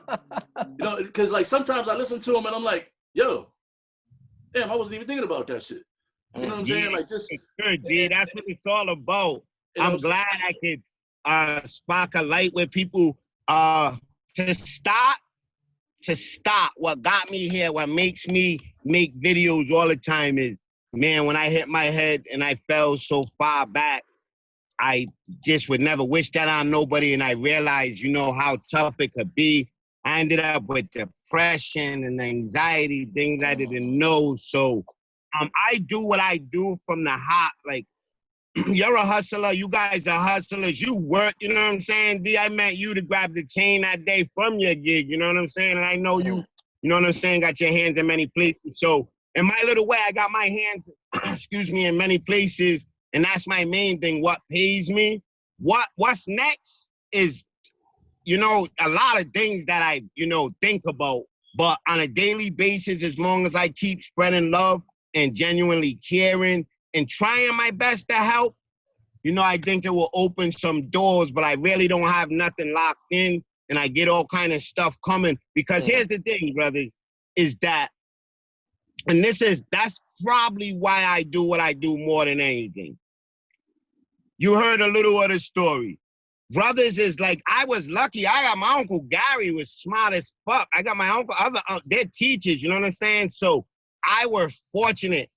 you know, because like sometimes I listen to him and I'm like, yo, damn, I wasn't even thinking about that shit. You know what I'm saying? Like, just good, G. That's what it's all about. I'm glad I could spark a light with people to stop. What got me here, what makes me make videos all the time is, man, when I hit my head and I fell so far back, I just would never wish that on nobody. And I realized, you know, how tough it could be. I ended up with depression and anxiety, things I didn't know. So I do what I do from the heart. Like, you're a hustler. You guys are hustlers. You work, you know what I'm saying? D, I met you to grab the chain that day from your gig, you know what I'm saying? And I know you know what I'm saying, got your hands in many places. So in my little way, I got my hands, excuse me, in many places. And that's my main thing, what pays me. What's next is, you know, a lot of things that I, you know, think about. But on a daily basis, as long as I keep spreading love and genuinely caring and trying my best to help, you know, I think it will open some doors, but I really don't have nothing locked in, and I get all kind of stuff coming. Because here's the thing, brothers, is that, and that's probably why I do what I do more than anything. You heard a little of the story. Brothers is like, I was lucky. I got my Uncle Gary was smart as fuck. I got my uncle, they're teachers, you know what I'm saying? So I were fortunate.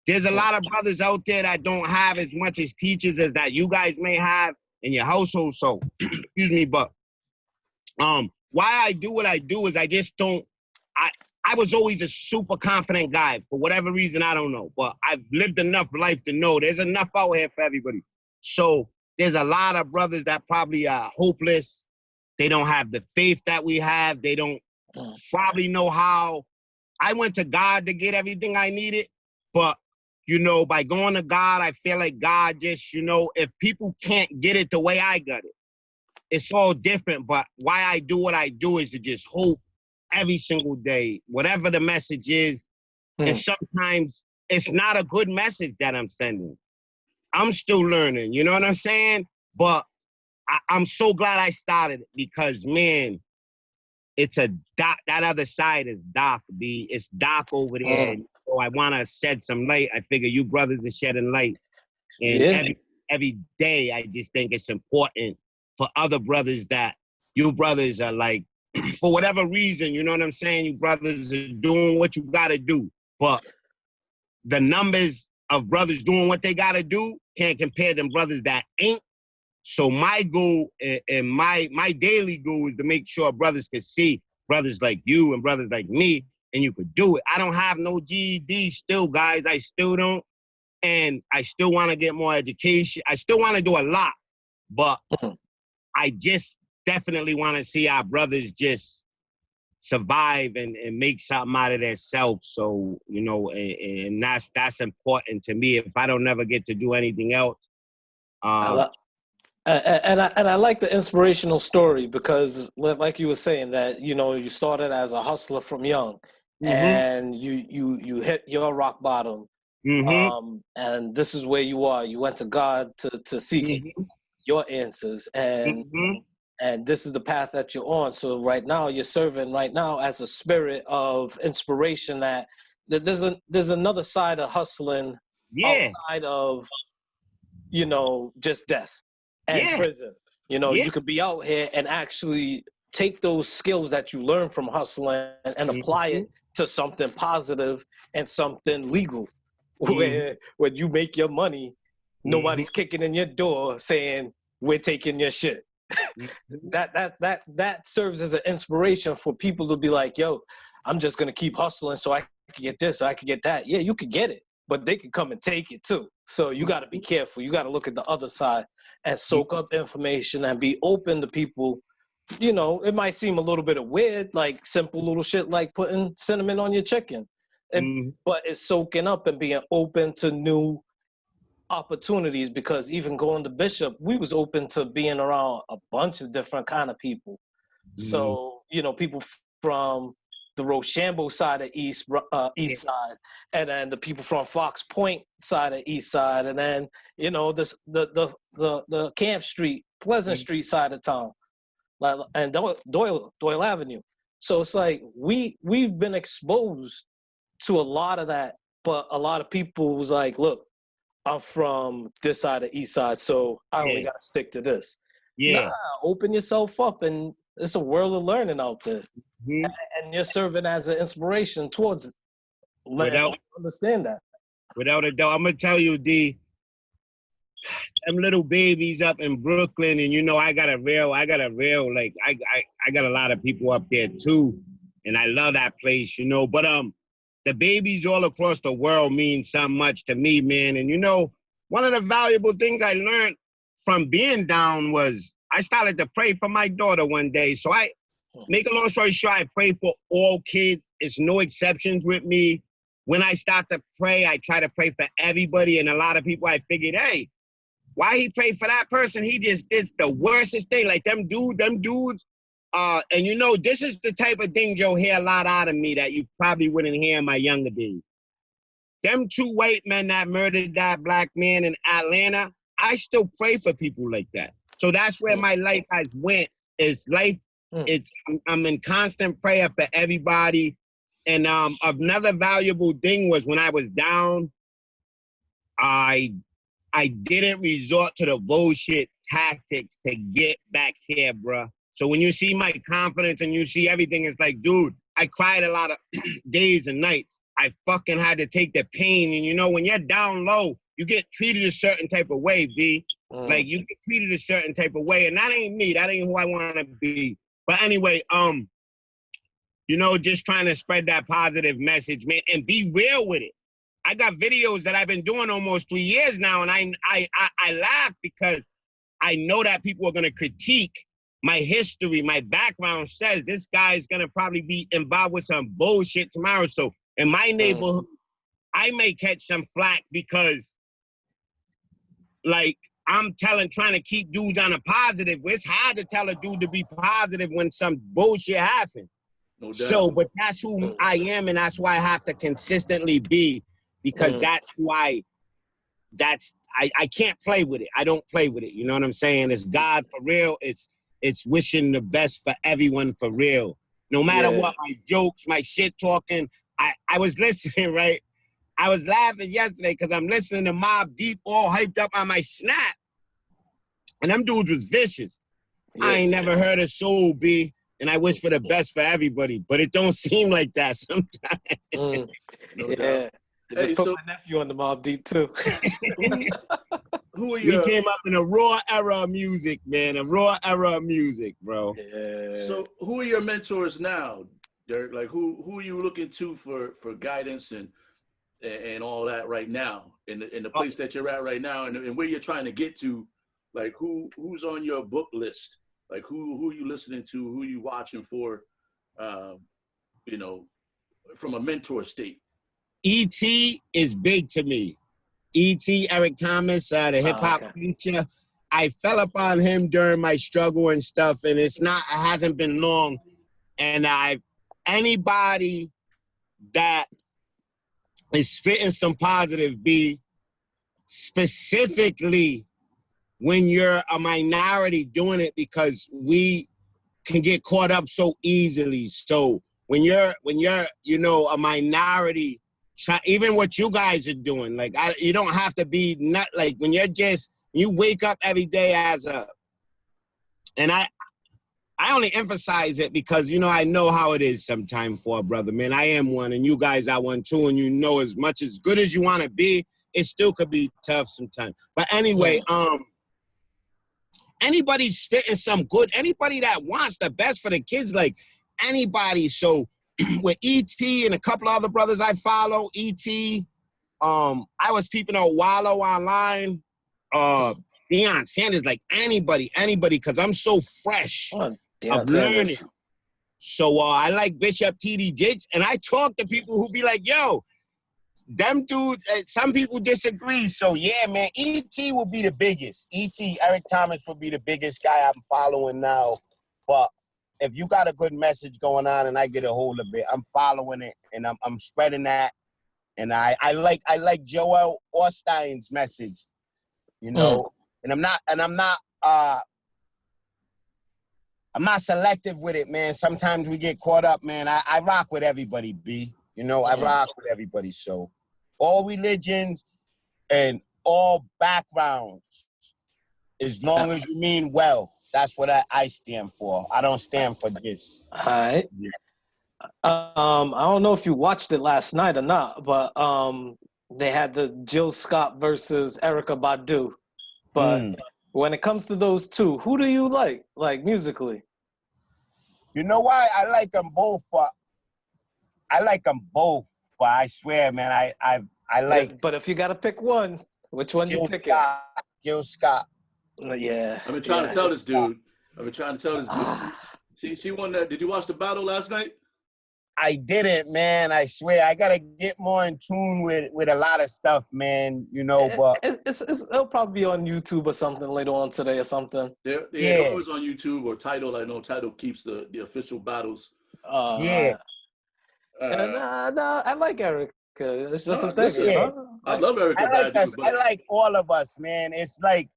There's a lot of brothers out there that don't have as much as teachers as that you guys may have in your household. So, excuse me, but why I do what I do is I just don't, I was always a super confident guy. For whatever reason, I don't know. But I've lived enough life to know there's enough out here for everybody. So there's a lot of brothers that probably are hopeless. They don't have the faith that we have. They don't probably know how. I went to God to get everything I needed, but you know, by going to God, I feel like God just, you know, if people can't get it the way I got it, it's all different. But why I do what I do is to just hope every single day, whatever the message is. And sometimes it's not a good message that I'm sending. I'm still learning, you know what I'm saying? But I'm so glad I started it because, man, it's a dark, that other side is dark, B. It's dark over there. So I want to shed some light. I figure you brothers are shedding light. And every day, I just think it's important for other brothers that you brothers are like, for whatever reason, you know what I'm saying? You brothers are doing what you got to do. But the numbers of brothers doing what they got to do can't compare them brothers that ain't. So my goal and my daily goal is to make sure brothers can see brothers like you and brothers like me, and you could do it. I don't have no GED still, guys. I still don't. And I still want to get more education. I still want to do a lot. But I just definitely want to see our brothers just survive and make something out of themselves. So, you know, and that's important to me. If I don't never get to do anything else. And I like the inspirational story because, like you were saying, that you know you started as a hustler from young, and you hit your rock bottom, and this is where you are. You went to God to seek your answers, and this is the path that you're on. So right now you're serving right now as a spirit of inspiration. That there's another side of hustling outside of, you know, just death and prison. You know, you could be out here and actually take those skills that you learn from hustling and apply it to something positive and something legal, where when you make your money, nobody's kicking in your door saying we're taking your shit. that serves as an inspiration for people to be like, yo, I'm just gonna keep hustling so I can get this, I can get that. Yeah, you could get it, but they can come and take it too. So you got to be careful. You got to look at the other side and soak up information and be open to people. You know, it might seem a little bit of weird, like simple little shit like putting cinnamon on your chicken. But it's soaking up and being open to new opportunities, because even going to Bishop, we was open to being around a bunch of different kind of people. So, you know, people from the Rochambeau side of East Side, and then the people from Fox Point side of East Side, and then, you know, the Camp Street, Pleasant Street side of town, like, and Doyle Avenue. So it's like we've been exposed to a lot of that, but a lot of people was like, look, I'm from this side of East Side, so I only got to stick to this. Nah, open yourself up, and it's a world of learning out there. And you're serving as an inspiration towards letting people understand that. Without a doubt. I'm going to tell you, D, them little babies up in Brooklyn, and you know, I got a real, like, I got a lot of people up there too, and I love that place, you know, but the babies all across the world mean so much to me, man. And you know, one of the valuable things I learned from being down was I started to pray for my daughter one day. So I, make a long story short, I pray for all kids. It's no exceptions with me. When I start to pray, I try to pray for everybody. And a lot of people, I figured, hey, why he prayed for that person? He just did the worstest thing. Like them dudes. And you know, this is the type of things you'll hear a lot out of me that you probably wouldn't hear in my younger days. Them two white men that murdered that black man in Atlanta, I still pray for people like that. So that's where my life has went. Is life. I'm in constant prayer for everybody. And another valuable thing was when I was down, I didn't resort to the bullshit tactics to get back here, bruh. So when you see my confidence and you see everything, it's like, dude, I cried a lot of days and nights. I fucking had to take the pain. And you know, when you're down low, you get treated a certain type of way, B. Like, you get treated a certain type of way. And that ain't me. That ain't who I want to be. But anyway, you know, just trying to spread that positive message, man, and be real with it. I got videos that I've been doing almost 3 years now, and I laugh because I know that people are going to critique my history. My background says this guy is going to probably be involved with some bullshit tomorrow. So in my neighborhood, I may catch some flack because, like, I'm trying to keep dudes on a positive. It's hard to tell a dude to be positive when some bullshit happens. No doubt. So, but that's who I am, and that's why I have to consistently be, because that's why, I can't play with it. I don't play with it. You know what I'm saying? It's God for real. It's wishing the best for everyone for real. No matter what, my jokes, my shit talking. I was listening, right? I was laughing yesterday because I'm listening to Mobb Deep all hyped up on my Snap. And them dudes was vicious. I ain't never heard a soul, B. And I wish for the best for everybody. But it don't seem like that sometimes. No doubt. I just put my nephew on the Mobb Deep too. Who are you? We came up in a raw era of music, man. A raw era of music, bro. Yeah. So who are your mentors now, Derrick? Like who are you looking to for guidance and all that right now in the place that you're at right now and where you're trying to get to? Like who's on your book list? Like who are you listening to? Who are you watching for? You know, from a mentor state. E.T. is big to me. E.T. Eric Thomas, the hip hop preacher. I fell upon him during my struggle and stuff, and it hasn't been long. And anybody that is spitting some positive, B, specifically when you're a minority doing it, because we can get caught up so easily. So when you're you know, a minority, even what you guys are doing, like you don't have to be not like when you wake up every day and I only emphasize it because, you know, I know how it is sometimes for a brother, man. I am one, and you guys are one too, and you know, as much as good as you want to be, it still could be tough sometimes. But anyway, anybody spitting some good, anybody that wants the best for the kids, like anybody. So with E.T. and a couple other brothers I follow, E.T., I was peeping out Wallow online. Deion Sanders, like anybody, because I'm so fresh Deion of learning. Sanders. So I like Bishop T.D. Jakes, and I talk to people who be like, yo, them dudes, some people disagree. So, yeah, man, E.T. will be the biggest. E.T., Eric Thomas will be the biggest guy I'm following now. But if you got a good message going on and I get a hold of it, I'm following it, and I'm spreading that. And I like Joel Ostein's message, you know. And I'm not selective with it, man. Sometimes we get caught up, man. I rock with everybody, B. You know, I rock with everybody. So all religions and all backgrounds, as long as you mean well, that's what I stand for. I don't stand for this. All right. Yeah. I don't know if you watched it last night or not, but they had the Jill Scott versus Erykah Badu. But when it comes to those two, who do you like musically? You know why? I like them both, but I swear, man, I like. But if you gotta pick one, which one you pick? Jill Scott. Yeah. I've been trying to tell this dude. She won that. Did you watch the battle last night? I didn't, man. I swear, I gotta get more in tune with a lot of stuff, man. You know, but it'll probably be on YouTube or something later on today or something. Yeah. It's always on YouTube or Tidal. I know Tidal keeps the official battles. And I like Eric. It's just a thing. Listen, I love Eric. I like all of us, man. It's like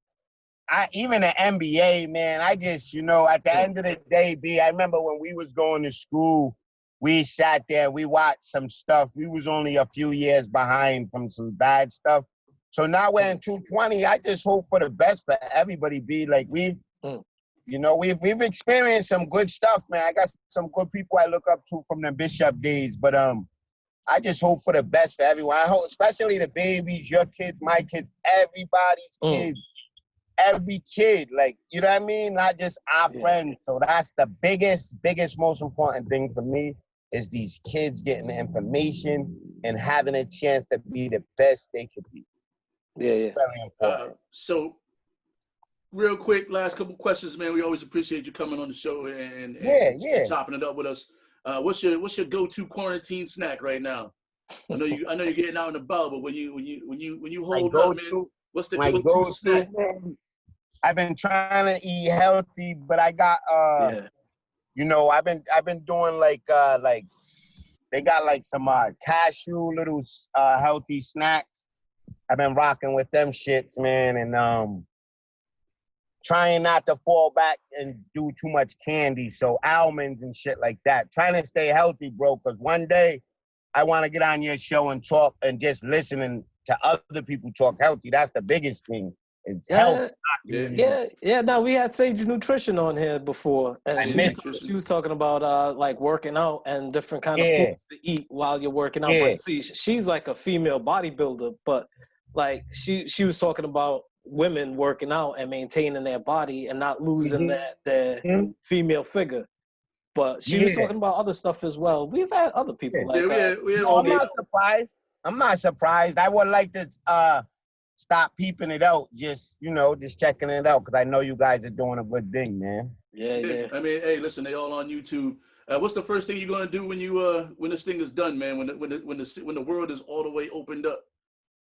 even the NBA, man. I just, you know, at the end of the day, B. I remember when we was going to school. We sat there, we watched some stuff. We was only a few years behind from some bad stuff. So now we're in 220. I just hope for the best for everybody, B. Like we've experienced some good stuff, man. I got some good people I look up to from the Bishop days. But I just hope for the best for everyone. I hope, especially the babies, your kids, my kids, everybody's kids. Every kid, like, you know what I mean? Not just our friends. So that's the biggest, most important thing for me. Is these kids getting the information and having a chance to be the best they could be. Yeah. Very important. So, real quick, last couple questions, man. We always appreciate you coming on the show and chopping it up with us. What's your go-to quarantine snack right now? I know you're getting out and about, but when you hold up, man, what's the go-to snack? Man, I've been trying to eat healthy, but I got you know, I've been doing like they got like some cashew little healthy snacks. I've been rocking with them shits, man, and trying not to fall back and do too much candy. So almonds and shit like that. Trying to stay healthy, bro, because one day I want to get on your show and talk and just listening to other people talk healthy. That's the biggest thing. It's health. No, we had Sage Nutrition on here before, and she was talking about like working out and different kind of foods to eat while you're working out. But see, she's like a female bodybuilder, but like she was talking about women working out and maintaining their body and not losing their female figure. But she was talking about other stuff as well. We've had other people like I'm not surprised. I would like to stop peeping it out, just checking it out, because I know you guys are doing a good thing, man. Yeah. I mean, hey, listen, they all on YouTube. What's the first thing you're gonna do when this thing is done, man? When the world is all the way opened up?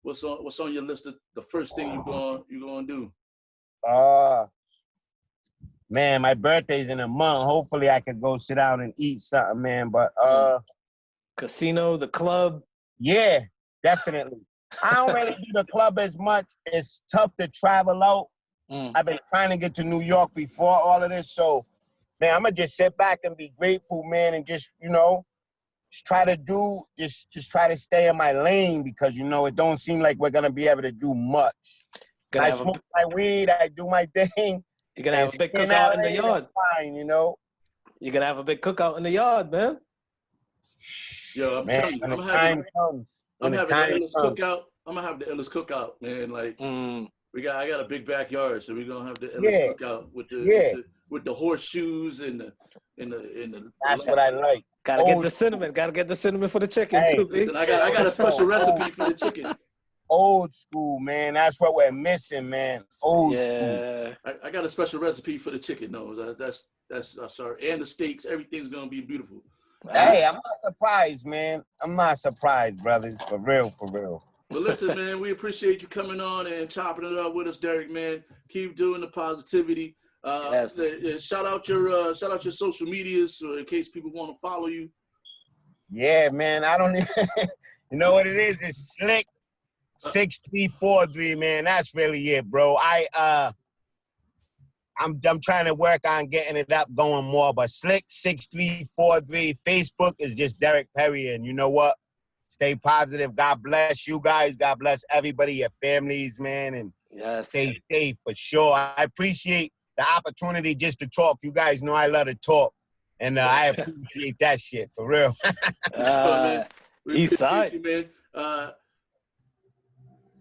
What's on your list of the first thing you're gonna do? Man, my birthday's in a month. Hopefully, I could go sit down and eat something, man. But casino, the club. Yeah, definitely. I don't really do the club as much. It's tough to travel out. I've been trying to get to New York before all of this. So, man, I'm going to just sit back and be grateful, man, and just try to stay in my lane because, it don't seem like we're going to be able to do much. I smoke my weed. I do my thing. You're going to have a big cookout in the yard. Fine, You're going to have a big cookout in the yard, man. Yo, I'm telling you, I'm having the illest cookout. I'm gonna have the illest cookout, man. Like I got a big backyard, so we're gonna have the illest cookout with the horseshoes and the That's what I like. Gotta get the cinnamon. Gotta get the cinnamon for the chicken too. Listen, I got a special recipe for the chicken. Old school, man. That's what we're missing, man. Old school. I got a special recipe for the chicken, though. That's sorry. And the steaks, everything's gonna be beautiful. Hey, I'm not surprised, man. I'm not surprised, brothers. For real, for real. Well, listen, man, we appreciate you coming on and chopping it up with us, Derrick, man. Keep doing the positivity. Yes. Shout out your social medias so in case people want to follow you. Yeah, man. I don't even, you know what it is? It's Slick 6343, man. That's really it, bro. I'm trying to work on getting it up, going more, but Slick 6343. Facebook is just Derrick Perry, and you know what? Stay positive. God bless you guys. God bless everybody, your families, man, and stay safe for sure. I appreciate the opportunity just to talk. You guys know I love to talk, and I appreciate that shit for real. Man. We East side, you, man.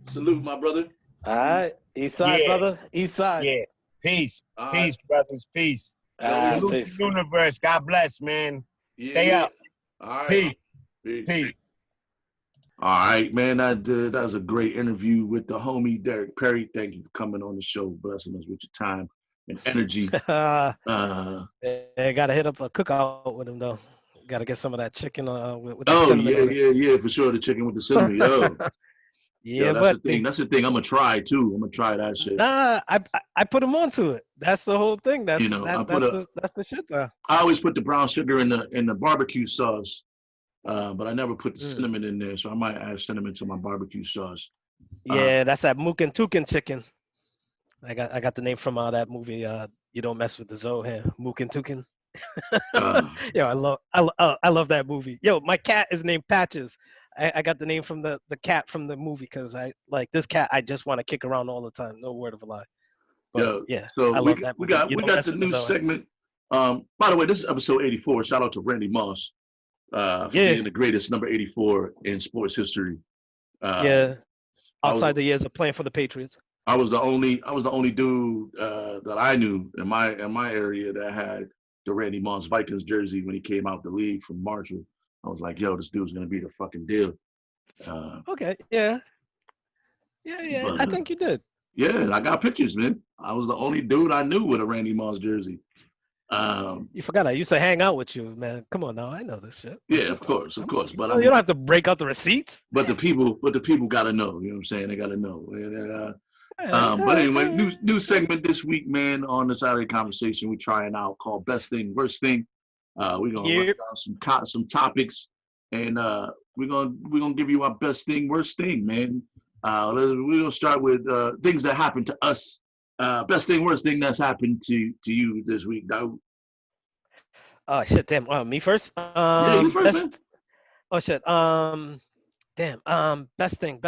Salute, my brother. All right, East side, brother. East side. Yeah. Peace. Peace, brothers. Peace. Salute the universe. God bless, man. Stay up. All right. Peace. All right, man. That was a great interview with the homie Derrick Perry. Thank you for coming on the show, blessing us with your time and energy. I gotta hit up a cookout with him though. Gotta get some of that chicken with the cinnamon. Yeah, for sure. The chicken with the cinnamon, yo. Yeah, that's the thing. That's the thing. I'm gonna try too. I'm gonna try that shit. Nah, I put them onto it. That's the whole thing. That's that's the shit though. I always put the brown sugar in the barbecue sauce, but I never put the cinnamon in there. So I might add cinnamon to my barbecue sauce. Yeah, that's that Mookin' Tookin' chicken. I got the name from that movie. You Don't Mess with the Zohan. Mookin' Tookin'. Yo, I love that movie. Yo, my cat is named Patches. I got the name from the cat from the movie because I like this cat. I just want to kick around all the time. No word of a lie. But, so I love that movie. We got the new segment. By the way, this is episode 84. Shout out to Randy Moss for being the greatest number 84 in sports history. Outside the years of playing for the Patriots. I was the only dude that I knew in my area that had the Randy Moss Vikings jersey when he came out the league from Marshall. I was like, yo, this dude's gonna be the fucking deal. Okay, yeah. But, I think you did. Yeah, I got pictures, man. I was the only dude I knew with a Randy Moss jersey. You forgot I used to hang out with you, man. Come on now, I know this shit. Yeah, of course. But you don't have to break out the receipts. But the people gotta know. You know what I'm saying? They gotta know. And, but anyway, new segment this week, man. On the Saturday Conversation, we're trying out called Best Thing, Worst Thing. We're gonna work on some topics, and we're gonna give you our best thing, worst thing, man. We're gonna start with things that happened to us. Best thing, worst thing that's happened to you this week, dog. Oh shit, damn. Me first. Yeah, you first, man. Oh shit. Damn. Best thing.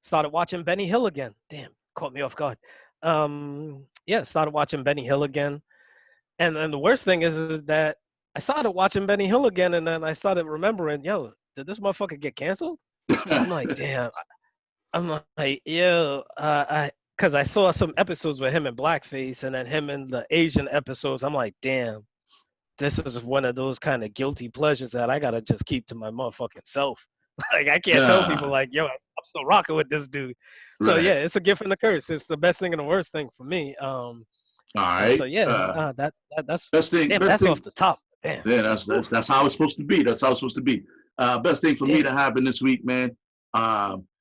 Started watching Benny Hill again. Damn, caught me off guard. Started watching Benny Hill again. And then the worst thing is that I started watching Benny Hill again, and then I started remembering, yo, did this motherfucker get canceled? I'm like, damn. I'm like, yo, because I saw some episodes with him in blackface, and then him in the Asian episodes. I'm like, damn, this is one of those kind of guilty pleasures that I gotta just keep to my motherfucking self. Like, I can't tell people like, yo, I'm still rocking with this dude. So yeah, it's a gift and a curse. It's the best thing and the worst thing for me. All right. So yeah, that's best thing. Damn, best that's thing. Off the top. Damn. Yeah, that's how it's supposed to be. That's how it's supposed to be. Best thing for me to happen this week, man,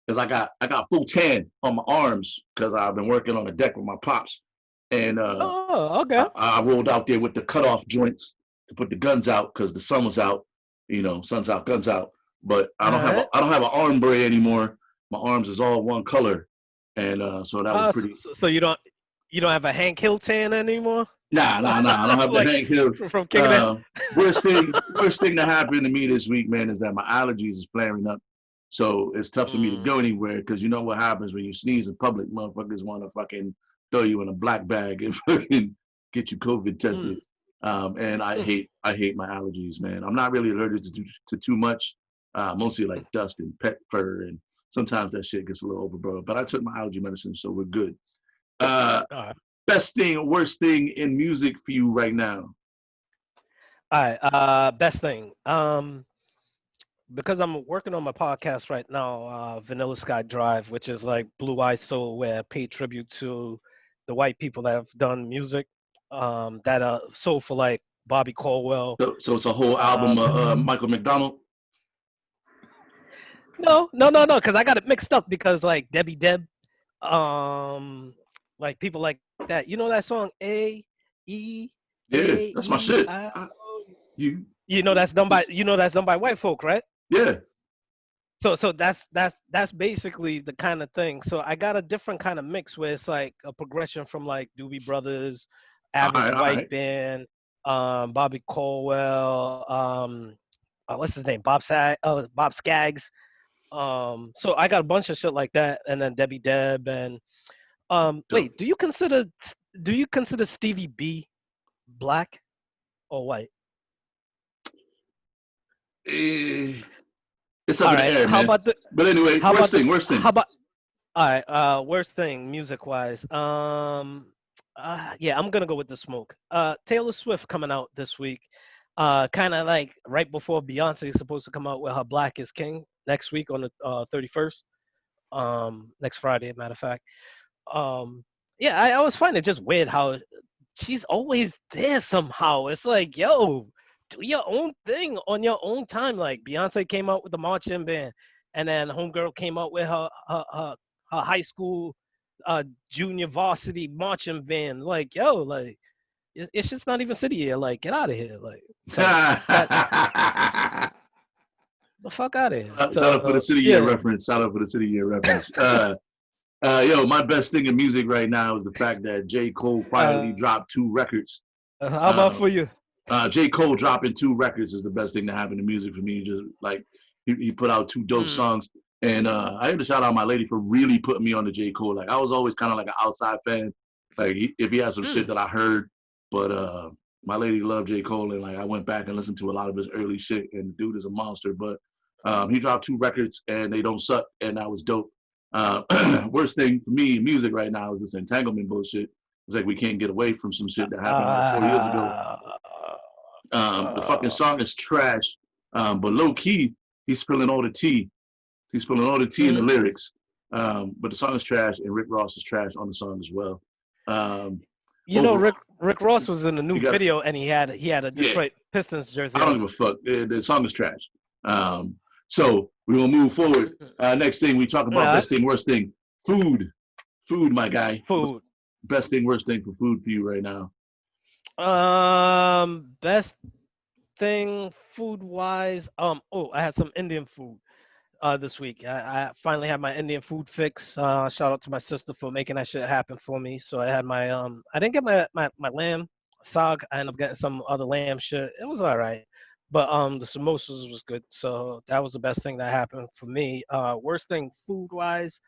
is I got full tan on my arms because I've been working on the deck with my pops, and okay. I rolled out there with the cutoff joints to put the guns out because the sun was out. You know, sun's out, guns out. But I don't have an arm bray anymore. My arms is all one color, and so that was pretty. So you don't have a Hank Hill tan anymore? Nah. I don't have the Hank Hill. From King worst thing that happened to me this week, man, is that my allergies is flaring up. So it's tough for me to go anywhere because you know what happens when you sneeze in public. Motherfuckers want to fucking throw you in a black bag and fucking get you COVID tested. And I hate my allergies, man. I'm not really allergic to too much. Mostly like dust and pet fur, and sometimes that shit gets a little overbroad. But I took my allergy medicine, so we're good. Best thing or worst thing in music for you right now? All right. Best thing. Because I'm working on my podcast right now, Vanilla Sky Drive, which is like Blue Eye Soul, where I pay tribute to the white people that have done music, that soul for like Bobby Caldwell. So it's a whole album of Michael McDonald. No, because I got it mixed up because like Debbie Deb, like people like that. You know that song A Yeah, that's my shit. You know that's done by white folk, right? Yeah. So that's basically the kind of thing. So I got a different kind of mix where it's like a progression from like Doobie Brothers, Average White Band, Bobby Caldwell, what's his name, Bob Skaggs. So I got a bunch of shit like that, and then Debbie Deb, and wait, do you consider Stevie B black or white? It's up in the air, man. But anyway, worst thing. How about all right? Worst thing, music wise. Yeah, I'm gonna go with The Smoke. Taylor Swift coming out this week. Kind of like right before Beyonce is supposed to come out with her Black is King next week on the 31st. Next Friday, matter of fact. Yeah, I always find it just weird how she's always there somehow. It's like, yo, do your own thing on your own time. Like Beyonce came out with the marching band, and then Homegirl came out with her high school junior varsity marching band. Like, yo, like it's just not even city here. Like, get out of here. Like, the fuck out of here. Shout out for the city year reference. Shout out for the city year reference. Yo, my best thing in music right now is the fact that J. Cole quietly dropped 2 records. How about for you? J. Cole dropping 2 records is the best thing that happened to music for me. Just like he put out 2 dope songs, and I have to shout out my lady for really putting me on the J. Cole. Like I was always kind of like an outside fan, like if he had some shit that I heard, but my lady loved J. Cole, and like I went back and listened to a lot of his early shit, and the dude is a monster. But he dropped 2 records, and they don't suck, and that was dope. Worst thing for me in music right now is this entanglement bullshit. It's like we can't get away from some shit that happened like 4 years ago. The fucking song is trash, but low key, he's spilling all the tea. He's spilling all the tea in the lyrics. But the song is trash, and Rick Ross is trash on the song as well. You know, Rick Ross was in the new video, and he had a Detroit Pistons jersey. I don't give a fuck. The song is trash. So we're gonna move forward. Next thing we talk about best thing, worst thing. Food, my guy. Food. Best thing, worst thing for food for you right now. Best thing food wise. I had some Indian food this week. I finally had my Indian food fix. Shout out to my sister for making that shit happen for me. So I had my I didn't get my lamb sag. I ended up getting some other lamb shit. It was all right. But the samosas was good. So that was the best thing that happened for me. Worst thing food wise.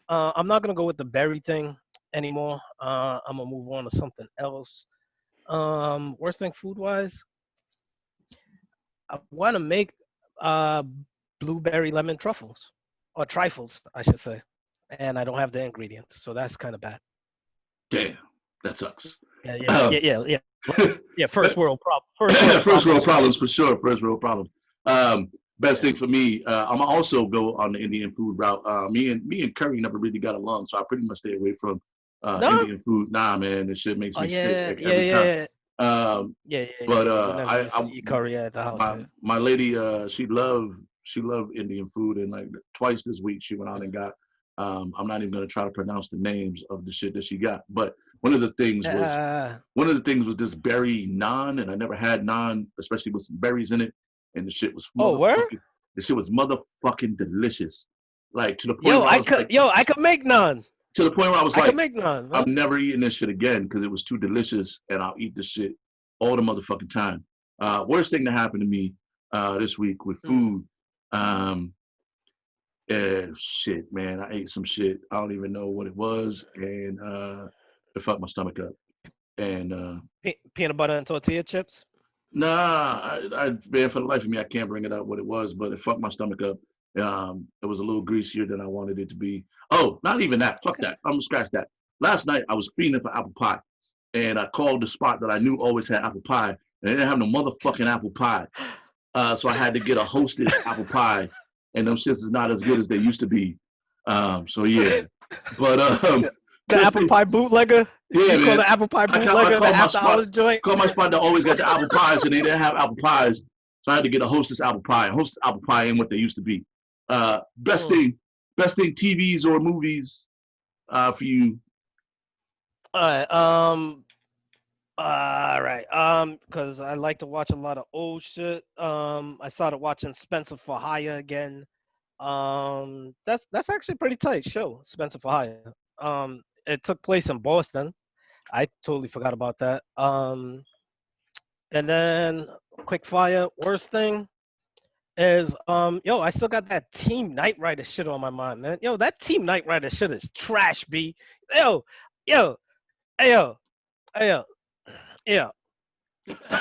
I'm not gonna go with the berry thing anymore. I'm gonna move on to something else. Worst thing food wise. I want to make blueberry lemon truffles or trifles, I should say, and I don't have the ingredients, so that's kind of bad. Damn, that sucks. Yeah. First world problem. First world problems for sure. First world problems. Best thing for me, I'm also go on the Indian food route. Me and curry never really got along, so I pretty much stay away from Indian food. Nah, man, this shit makes me sick every time. But I eat curry at the house. My lady, she loved Indian food, and like twice this week she went out and got. I'm not even gonna try to pronounce the names of the shit that she got, but one of the things was this berry naan, and I never had naan, especially with some berries in it, and the shit was the shit was motherfucking delicious, like to the point I could make naan. To the point where I was like, make naan, I'm never eating this shit again because it was too delicious, and I'll eat this shit all the motherfucking time. Worst thing that happened to me this week with food. Shit, man, I ate some shit. I don't even know what it was, and it fucked my stomach up. And peanut butter and tortilla chips. Nah, man, for the life of me, I can't bring it up what it was, but it fucked my stomach up. It was a little greasier than I wanted it to be. Oh, not even that. Fuck that. I'm gonna scratch that. Last night I was feeding for apple pie, and I called the spot that I knew always had apple pie, and they didn't have no motherfucking apple pie. So I had to get a Hostess apple pie, and them shits is not as good as they used to be. So yeah, but the apple pie bootlegger. Yeah, you call the apple pie bootlegger the after hours joint? Call my spot that always got the apple pies, and they didn't have apple pies, so I had to get a Hostess apple pie. Hostess apple pie ain't what they used to be. Best thing, TVs or movies for you. All right. Because I like to watch a lot of old shit. I started watching Spencer for Hire again. That's actually a pretty tight show, Spencer for Hire. It took place in Boston. I totally forgot about that. And then quick fire, worst thing is I still got that Team Knight Rider shit on my mind, man. Yo, that Team Knight Rider shit is trash, B. Yo, yo, hey, yo, hey, yo, yeah.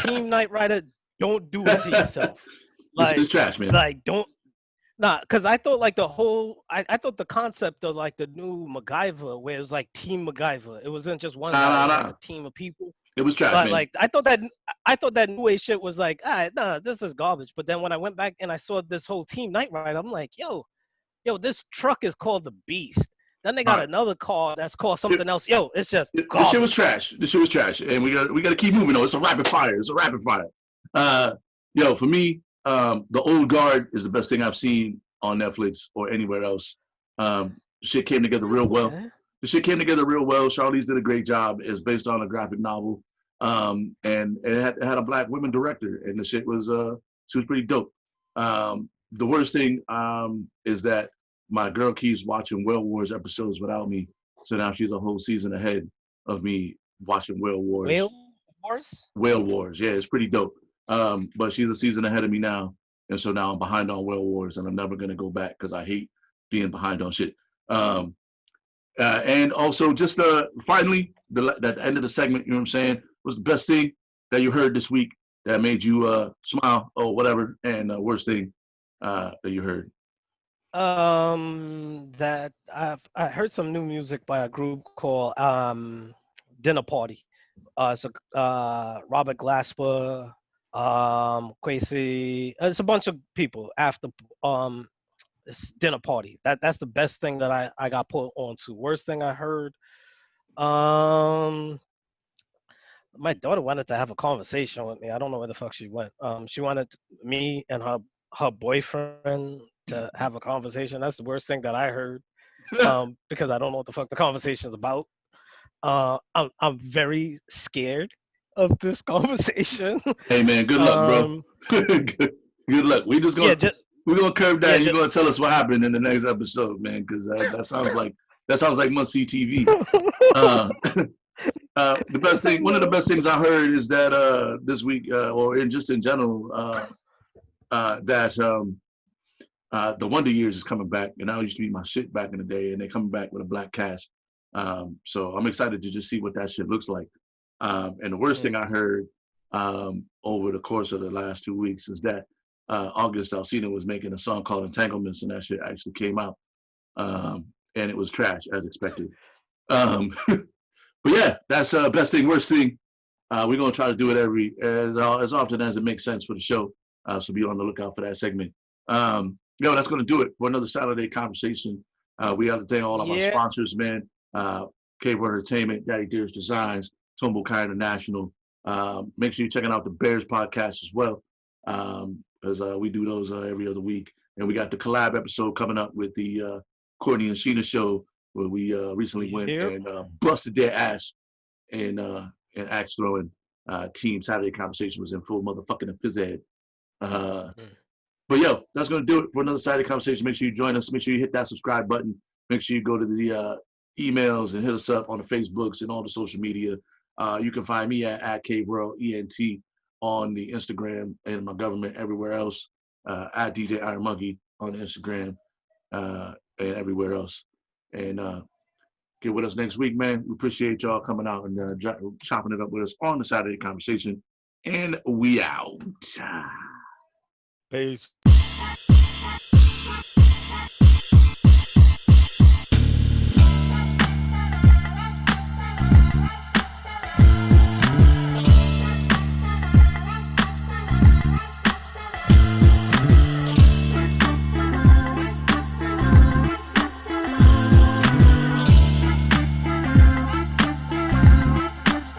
Team Knight Rider, don't do it to yourself. Like, it's trash, man. Like, don't. Nah, because I thought like I thought the concept of like the new MacGyver, where it was like Team MacGyver, it wasn't just one guy, it was like a team of people. It was trash, man. Like I thought that new age shit was like, nah, this is garbage. But then when I went back and I saw this whole Team Knight Rider, I'm like, yo, this truck is called the Beast. Then they got another car that's called something else. Yo, it's just garbage. This shit was trash. And we got to keep moving though. It's a rapid fire. For me, the Old Guard is the best thing I've seen on Netflix or anywhere else. Shit came together real well. The shit came together real well. Charlize did a great job. It's based on a graphic novel, and it had a black woman director, and the shit was she was pretty dope. The worst thing is that my girl keeps watching Whale Wars episodes without me, so now she's a whole season ahead of me watching Whale Wars. Whale Wars? Whale Wars, yeah, it's pretty dope. But she's a season ahead of me now, and so now I'm behind on Whale Wars, and I'm never gonna go back because I hate being behind on shit. And also, just finally, at the end of the segment, you know what I'm saying, was the best thing that you heard this week that made you smile or whatever, and worst thing that you heard. That I heard some new music by a group called Dinner Party. So Robert Glasper, Quasi, it's a bunch of people after this Dinner Party. That's the best thing that I got put on to. Worst thing I heard, my daughter wanted to have a conversation with me. I don't know where the fuck she went. She wanted me and her boyfriend to have a conversation. That's the worst thing that I heard, because I don't know what the fuck the conversation's about. I'm very scared of this conversation. Hey man, good luck, bro. good luck. We're gonna curve down. You're gonna tell us what happened in the next episode, man, because that sounds like must see TV. The best thing, one of the best things I heard is that this week, or in general, that the Wonder Years is coming back, and that used to be my shit back in the day, and they're coming back with a black cast. So I'm excited to just see what that shit looks like. And the worst thing I heard over the course of the last 2 weeks is that August Alsina was making a song called Entanglements, and that shit actually came out. And it was trash, as expected. But yeah, that's best thing, worst thing. We're going to try to do it as often as it makes sense for the show. So be on the lookout for that segment. That's going to do it for another Saturday conversation. We got to thank all of our sponsors, man. Caveman Entertainment, Daddy Dearest Designs, Tombo Kai International. Make sure you're checking out the Bears podcast as well, because we do those every other week. And we got the collab episode coming up with the Courtney and Sheena show, where we recently went and busted their ass in axe throwing. Team Saturday Conversation was in full motherfucking phys ed. But that's going to do it for another Saturday Conversation. Make sure you join us. Make sure you hit that subscribe button. Make sure you go to the emails and hit us up on the Facebooks and all the social media. You can find me at KWorldENT on the Instagram, and my government everywhere else, at DJ Ironmonkey on the Instagram and everywhere else. And get with us next week, man. We appreciate y'all coming out and chopping it up with us on the Saturday Conversation. And we out. Peace.